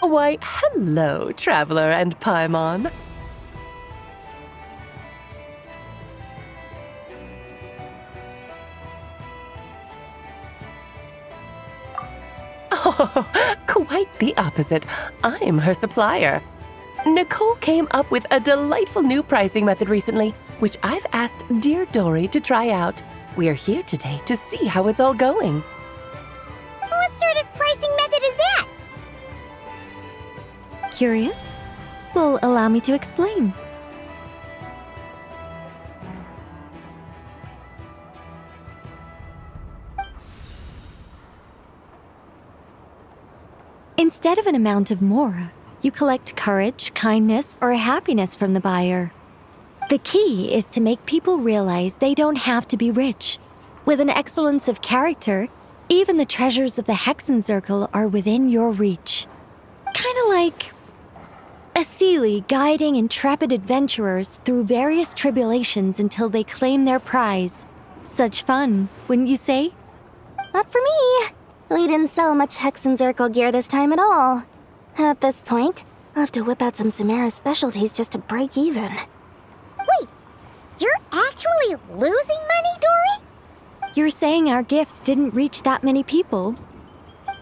Why, hello, Traveler and Paimon. Oh, quite the opposite. I'm her supplier. Nicole came up with a delightful new pricing method recently. which I've asked dear Dory to try out. We are here today to see how it's all going. What sort of pricing method is that? Curious? Well, allow me to explain. Instead of an amount of more, you collect courage, kindness, or happiness from the buyer. The key is to make people realize they don't have to be rich. With an excellence of character, even the treasures of the Hexen Circle are within your reach. Kinda like a Seelie guiding intrepid adventurers through various tribulations until they claim their prize. Such fun, wouldn't you say? Not for me. We didn't sell much Hexen Circle gear this time at all. At this point, I'll have to whip out some Sumeru specialties just to break even. Wait, you're actually losing money, Dory? You're saying our gifts didn't reach that many people?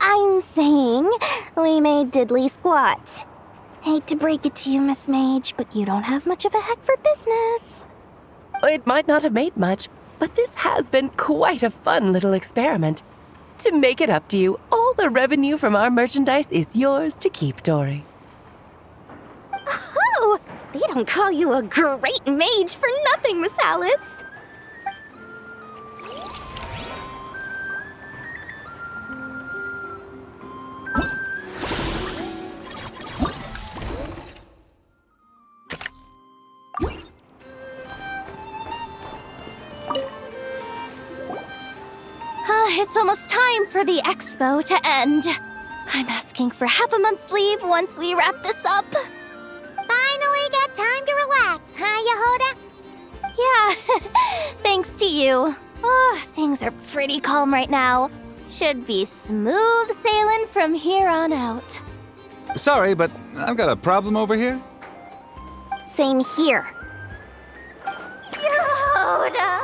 I'm saying we made diddly squat. Hate to break it to you, Miss Mage, but you don't have much of a heck for business. It might not have made much, but this has been quite a fun little experiment. To make it up to you, all the revenue from our merchandise is yours to keep, Dory. Oh, they don't call you a great mage for nothing, Miss Alice. It's almost time for the expo to end. I'm asking for half a month's leave once we wrap this up. Finally got time to relax, huh, Yehoda? Yeah, thanks to you. Oh, things are pretty calm right now. Should be smooth sailing from here on out. Sorry, but I've got a problem over here. Same here. Yehoda,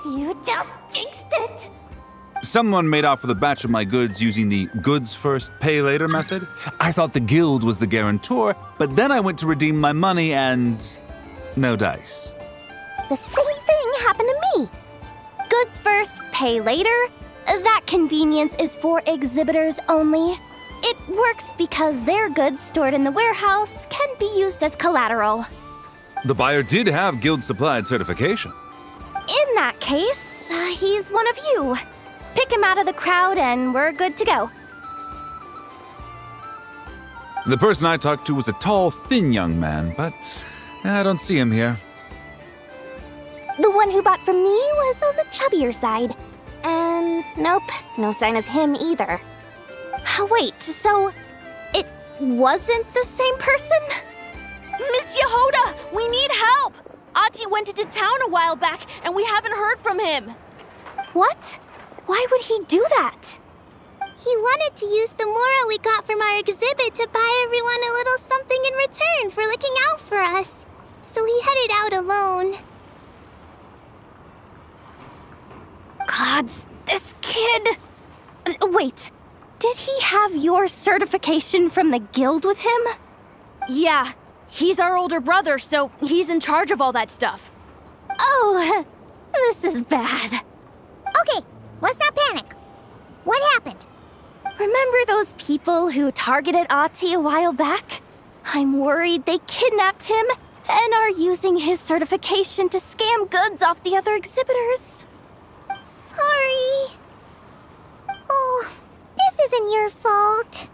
you just jinxed it. Someone made off with a batch of my goods using the goods first, pay later method. I thought the guild was the guarantor, but then I went to redeem my money and no dice. The same thing happened to me. Goods first, pay later? That convenience is for exhibitors only. It works because their goods stored in the warehouse can be used as collateral. The buyer did have guild-supplied certification. In that case, he's one of you. Pick him out of the crowd and we're good to go. The person I talked to was a tall, thin young man, but I don't see him here. The one who bought from me was on the chubbier side. And nope, no sign of him either. Wait, so it wasn't the same person? Miss Yehoda, we need help! Ahti went into town a while back and we haven't heard from him. What? Why would he do that? He wanted to use the mora we got from our exhibit to buy everyone a little something in return for looking out for us. So he headed out alone. Gods, this kid... Wait, did he have your certification from the guild with him? Yeah, he's our older brother, so he's in charge of all that stuff. Oh, this is bad. Okay, let's not panic. What happened? Remember those people who targeted Ahti a while back? I'm worried they kidnapped him and are using his certification to scam goods off the other exhibitors. Sorry. Oh, this isn't your fault.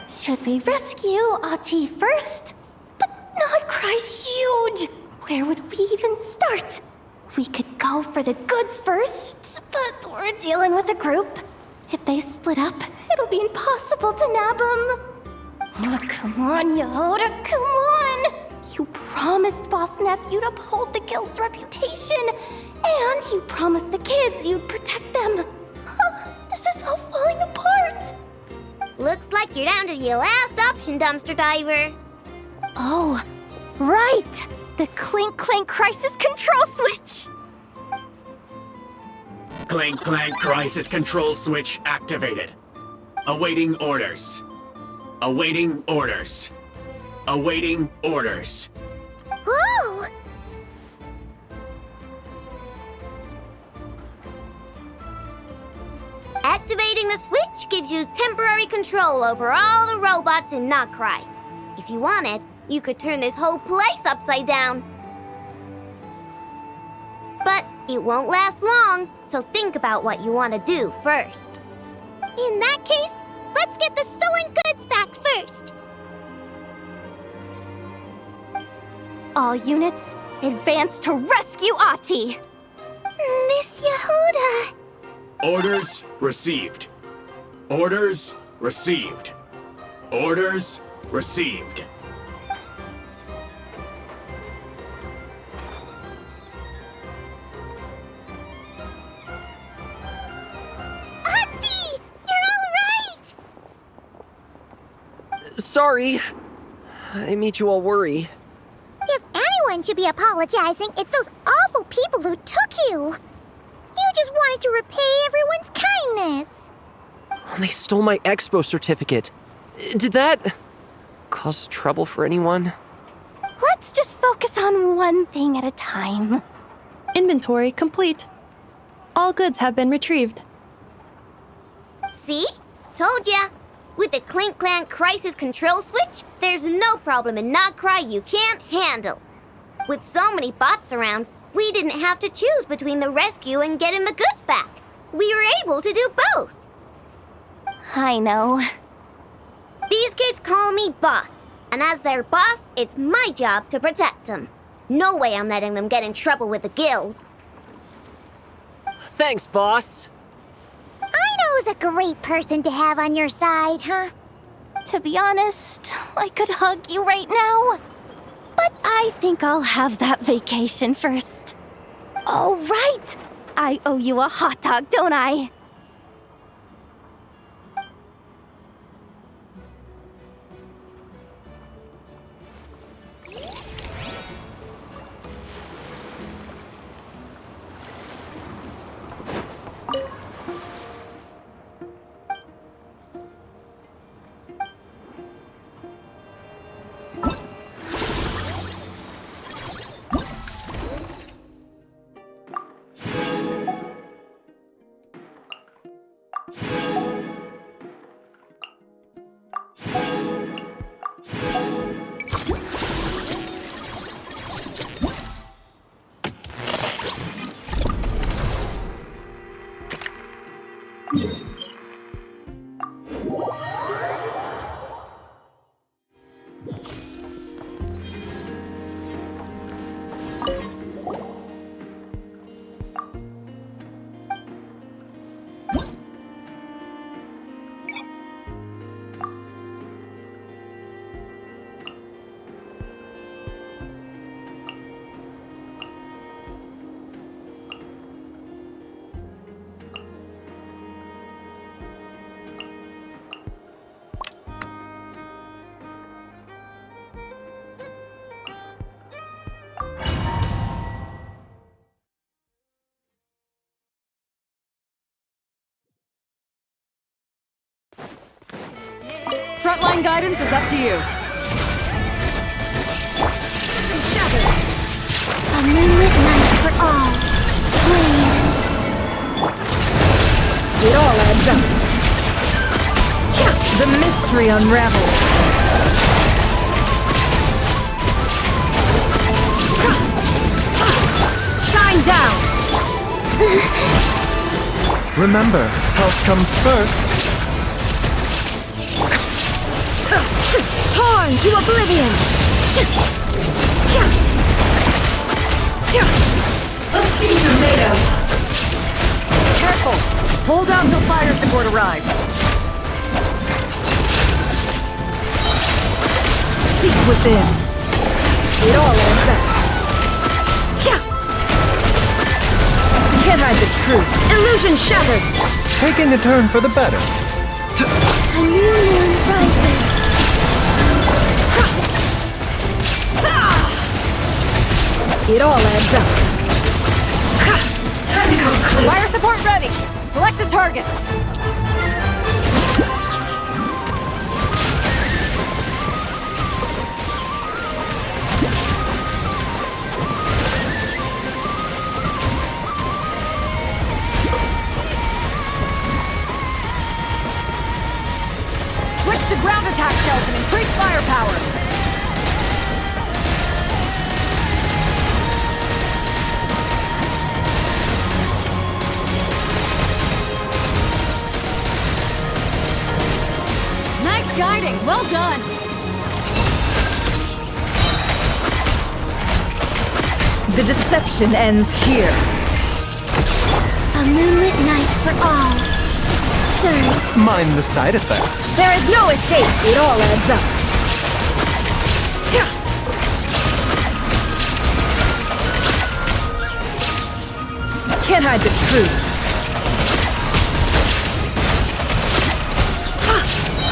Should we rescue Ahti first? But not Krai's huge. Where would we even start? We could go for the goods first, but we're dealing with a group. If they split up, it'll be impossible to nab them. Oh, come on, Yehoda, come on! You promised Boss Nephew to uphold the guild's reputation, and you promised the kids you'd protect them. This is all falling apart. Looks like you're down to your last option, dumpster diver. Oh, right! The Clink Clank Crisis Control Switch! Clank Clank Crisis Control Switch activated. Awaiting orders. Awaiting orders. Awaiting orders. Ooh! Activating the switch gives you temporary control over all the robots in Krai. If you wanted, you could turn this whole place upside down. But it won't last long, so think about what you want to do first. In that case, let's get the stolen goods back first. All units, advance to rescue Ahti! Miss Yehuda! Orders received. Orders received. Orders received. Ahti! You're all right! Sorry. I made you all worry. If anyone should be apologizing, it's those awful people who took you. You just wanted to repay everyone's kindness. They stole my expo certificate. Did that cause trouble for anyone? Let's just focus on one thing at a time. Inventory complete. All goods have been retrieved. See? Told ya. With the Clink Clank crisis control switch, there's no problem in Krai you can't handle. With so many bots around, we didn't have to choose between the rescue and getting the goods back. We were able to do both. I know. These kids call me boss, and as their boss, it's my job to protect them. No way I'm letting them get in trouble with the guild. Thanks, boss. Ino's a great person to have on your side, huh? To be honest, I could hug you right now. But I think I'll have that vacation first. Oh, right! I owe you a hot dog, don't I? Frontline guidance is up to you. A moonlit night for all. It all adds up. The mystery unravels. Shine down! Remember, health comes first. Torn to oblivion! A feast are made of. Careful! Hold on till fire support arrives. Seek within. It all ends up. Can't hide the truth. Illusion shattered! Taking a turn for the better. A new moon rises. It all adds up. Time to go clear. Fire support ready. Select a target. the ground attack shells and increase firepower! Nice guiding! Well done! The deception ends here. A moonlit night for all. Sir. Mind the side effect. There is no escape. It all adds up. Can't hide the truth.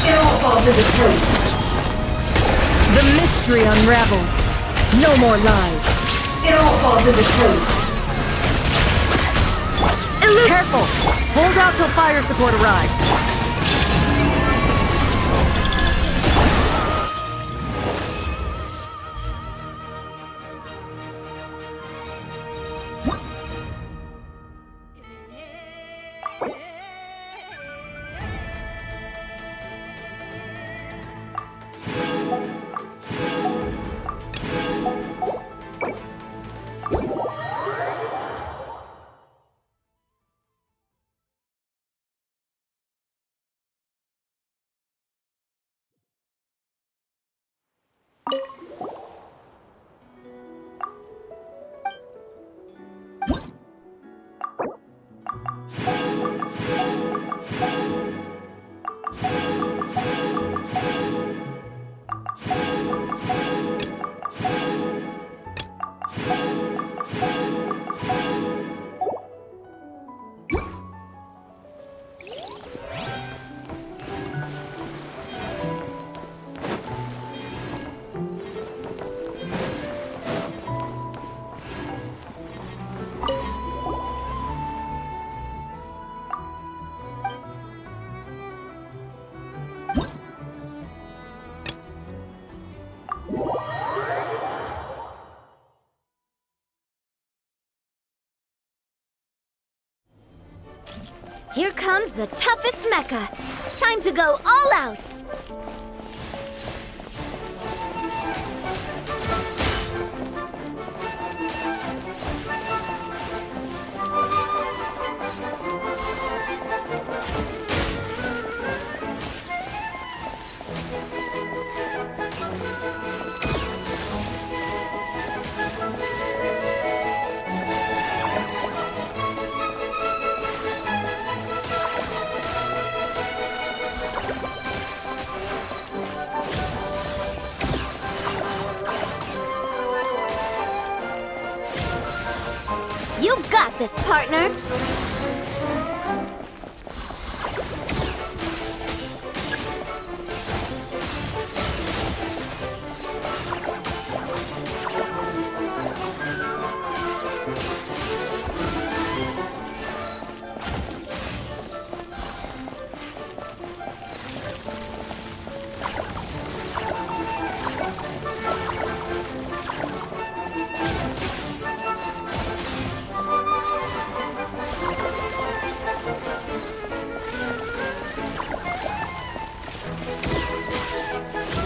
It all falls into place. The mystery unravels. No more lies. It all falls into place. Careful! Hold out till fire support arrives. Here comes the toughest mecha. Time to go all out. You've got this, partner!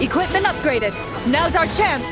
Equipment upgraded. Now's our chance.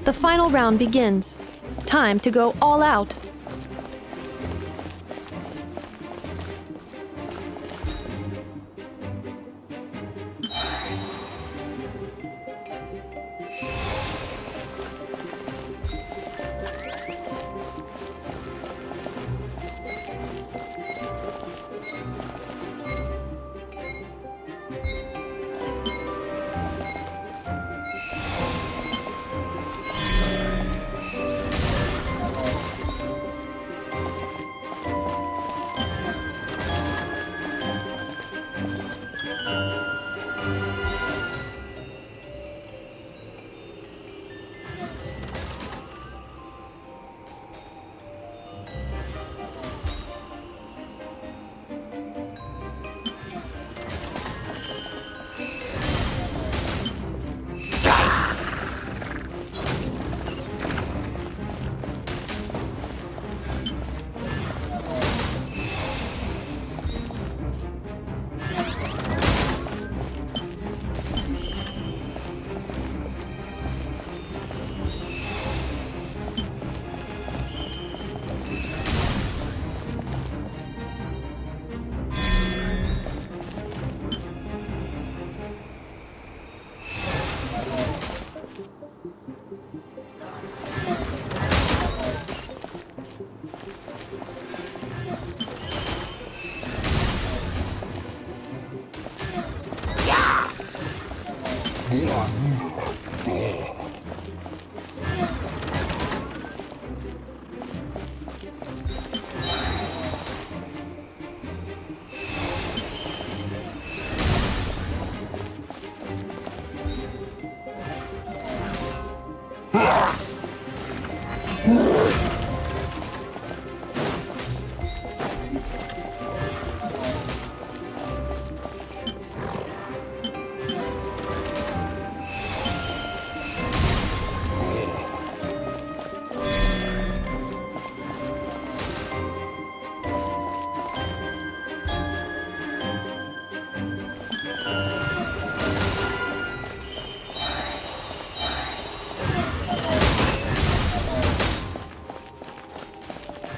The final round begins. Time to go all out.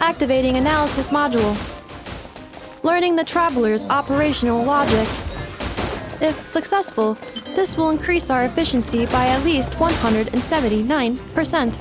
Activating analysis module. Learning the traveler's operational logic. If successful, this will increase our efficiency by at least 179%.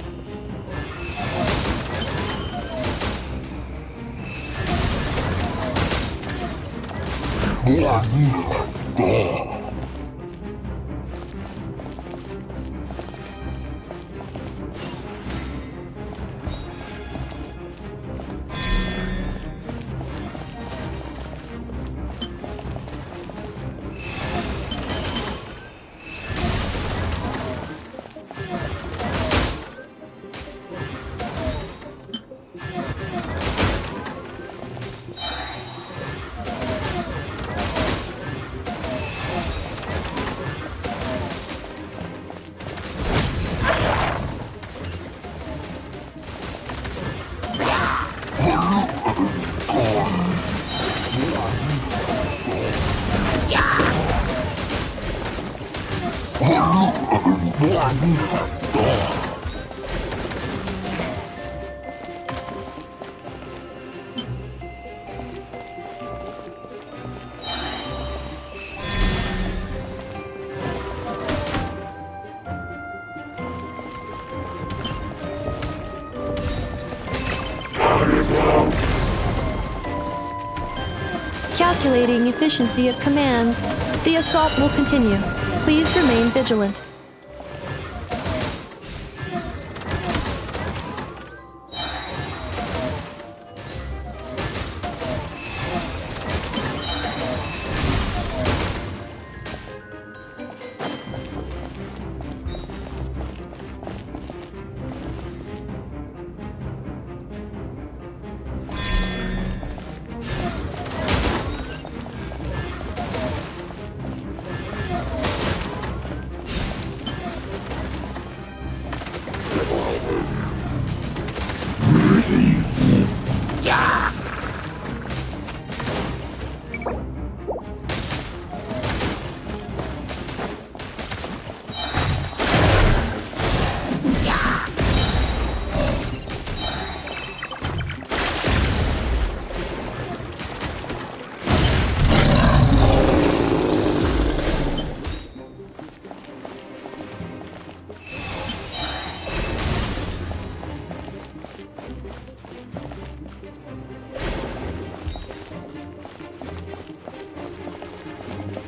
Calculating efficiency of commands. The assault will continue. Please remain vigilant.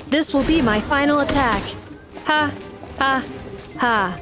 This will be my final attack. Ha, ha, ha.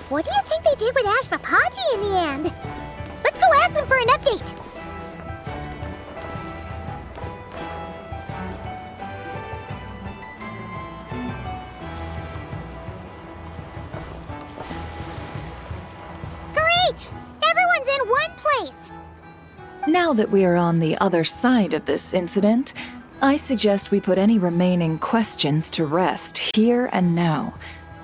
What do you think they did with Ashvapati in the end? Let's go ask them for an update. Great! Everyone's in one place! Now that we are on the other side of this incident, I suggest we put any remaining questions to rest here and now.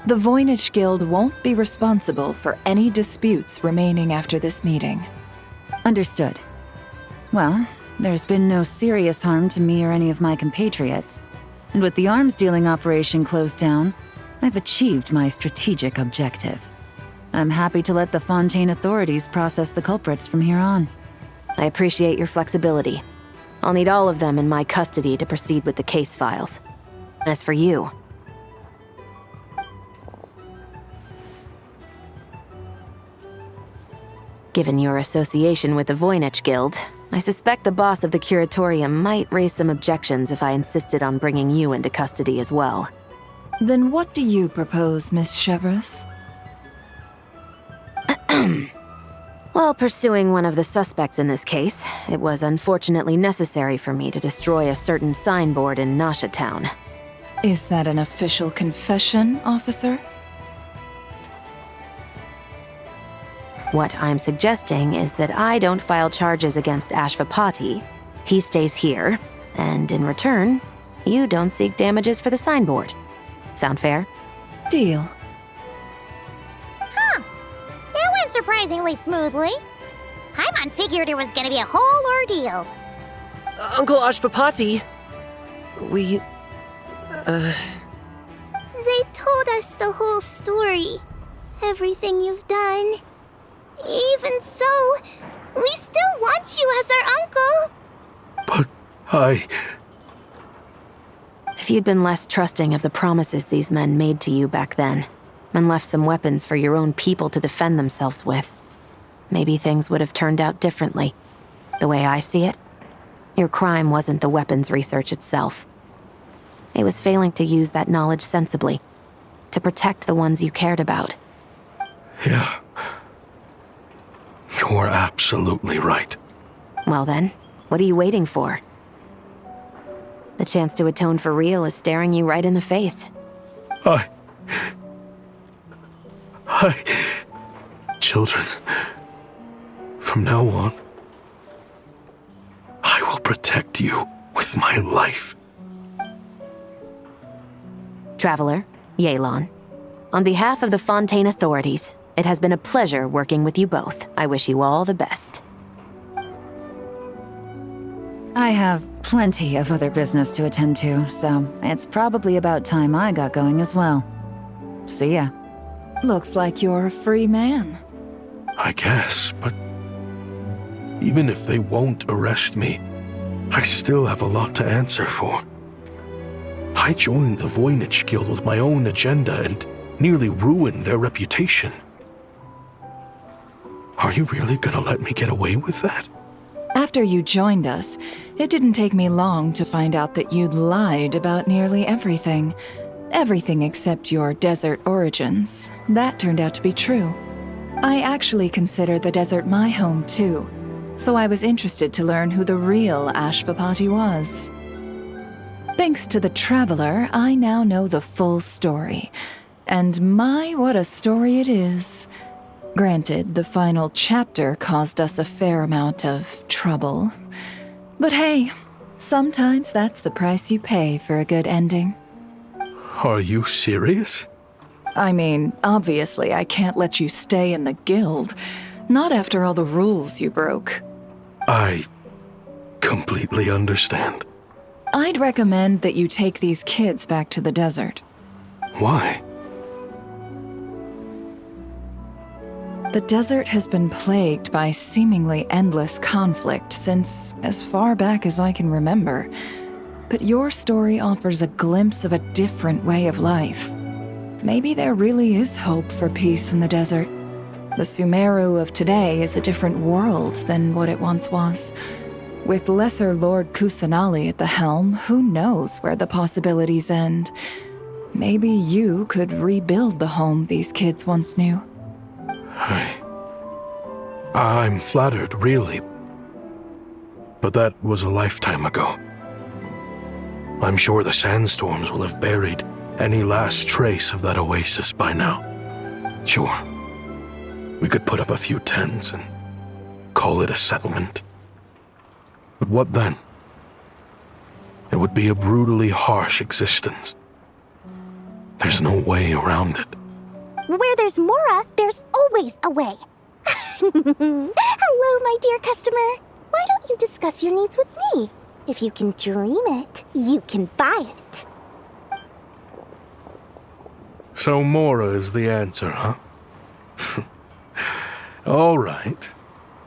The Voynich Guild won't be responsible for any disputes remaining after this meeting. Understood. Well, there's been no serious harm to me or any of my compatriots. And with the arms dealing operation closed down, I've achieved my strategic objective. I'm happy to let the Fontaine authorities process the culprits from here on. I appreciate your flexibility. I'll need all of them in my custody to proceed with the case files. As for you... Given your association with the Voynich Guild, I suspect the boss of the Curatorium might raise some objections if I insisted on bringing you into custody as well. Then what do you propose, Miss Chevreuse? While pursuing one of the suspects in this case, it was unfortunately necessary for me to destroy a certain signboard in Nasha Town. Is that an official confession, officer? What I'm suggesting is that I don't file charges against Ashvapati, he stays here, and in return, you don't seek damages for the signboard. Sound fair? Deal. Huh. That went surprisingly smoothly. Paimon figured it was gonna be a whole ordeal. Uncle Ashvapati, we... They told us the whole story. Everything you've done. Even so, we still want you as our uncle. But I... If you'd been less trusting of the promises these men made to you back then, and left some weapons for your own people to defend themselves with, maybe things would have turned out differently. The way I see it, your crime wasn't the weapons research itself. It was failing to use that knowledge sensibly, to protect the ones you cared about. Yeah. You're absolutely right. Well then, what are you waiting for? The chance to atone for real is staring you right in the face. Children, From now on, I will protect you with my life. Traveler, Yelan. On behalf of the Fontaine authorities, it has been a pleasure working with you both. I wish you all the best. I have plenty of other business to attend to, so it's probably about time I got going as well. See ya. Looks like you're a free man. I guess, but even if they won't arrest me, I still have a lot to answer for. I joined the Voynich Guild with my own agenda and nearly ruined their reputation. Are you really gonna let me get away with that? After you joined us, it didn't take me long to find out that you'd lied about nearly everything. Everything except your desert origins. That turned out to be true. I actually consider the desert my home too, so I was interested to learn who the real Ashvapati was. Thanks to the Traveler, I now know the full story. And my, what a story it is. Granted, the final chapter caused us a fair amount of trouble. But hey, sometimes that's the price you pay for a good ending. Are you serious? I mean, obviously I can't let you stay in the guild. Not after all the rules you broke. I completely understand. I'd recommend that you take these kids back to the desert. Why? The desert has been plagued by seemingly endless conflict since as far back as I can remember. But your story offers a glimpse of a different way of life. Maybe there really is hope for peace in the desert. The Sumeru of today is a different world than what it once was. With Lesser Lord Kusanali at the helm, who knows where the possibilities end? Maybe you could rebuild the home these kids once knew. I'm flattered, really. But that was a lifetime ago. I'm sure the sandstorms will have buried any last trace of that oasis by now. Sure, we could put up a few tents and call it a settlement. But what then? It would be a brutally harsh existence. There's no way around it. Where there's Mora, there's always a way. Hello, my dear customer. Why don't you discuss your needs with me? If you can dream it, you can buy it. So Mora is the answer, huh? All right.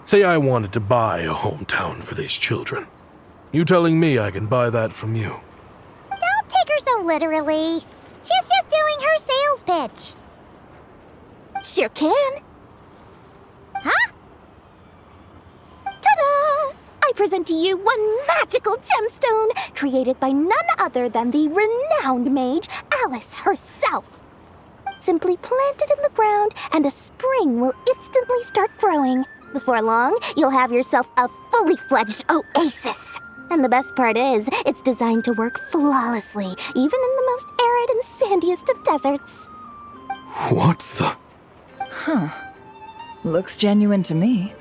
Say I wanted to buy a hometown for these children. You telling me I can buy that from you? Don't take her so literally. She's just doing her sales pitch. Sure can. Huh? Ta-da! I present to you one magical gemstone created by none other than the renowned mage Alice herself. Simply plant it in the ground and a spring will instantly start growing. Before long, you'll have yourself a fully fledged oasis. And the best part is, it's designed to work flawlessly, even in the most arid and sandiest of deserts. What the? Huh. Looks genuine to me.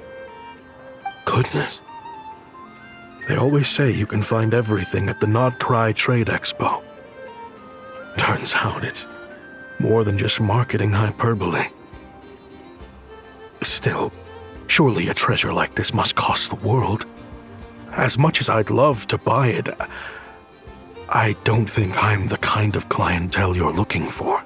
Goodness. They always say you can find everything at the Krai Trade Expo. Turns out it's more than just marketing hyperbole. Still, surely a treasure like this must cost the world. As much as I'd love to buy it, I don't think I'm the kind of clientele you're looking for.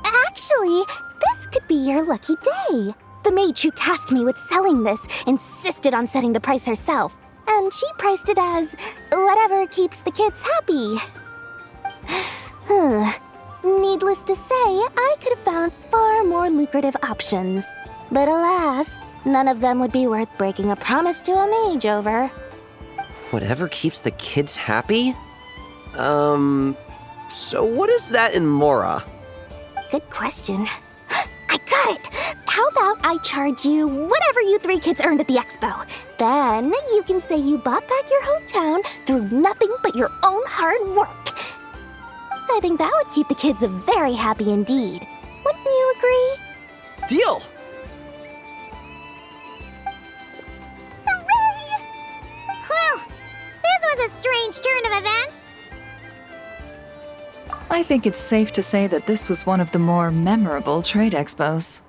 Actually, this could be your lucky day. The mage who tasked me with selling this insisted on setting the price herself, and she priced it as whatever keeps the kids happy. Needless to say, I could have found far more lucrative options. But alas, none of them would be worth breaking a promise to a mage over. Whatever keeps the kids happy? So what is that in Mora? Good question. I got it! How about I charge you whatever you three kids earned at the expo? Then you can say you bought back your hometown through nothing but your own hard work. I think that would keep the kids very happy indeed. Wouldn't you agree? Deal! strange turn of events. I think it's safe to say that this was one of the more memorable trade expos.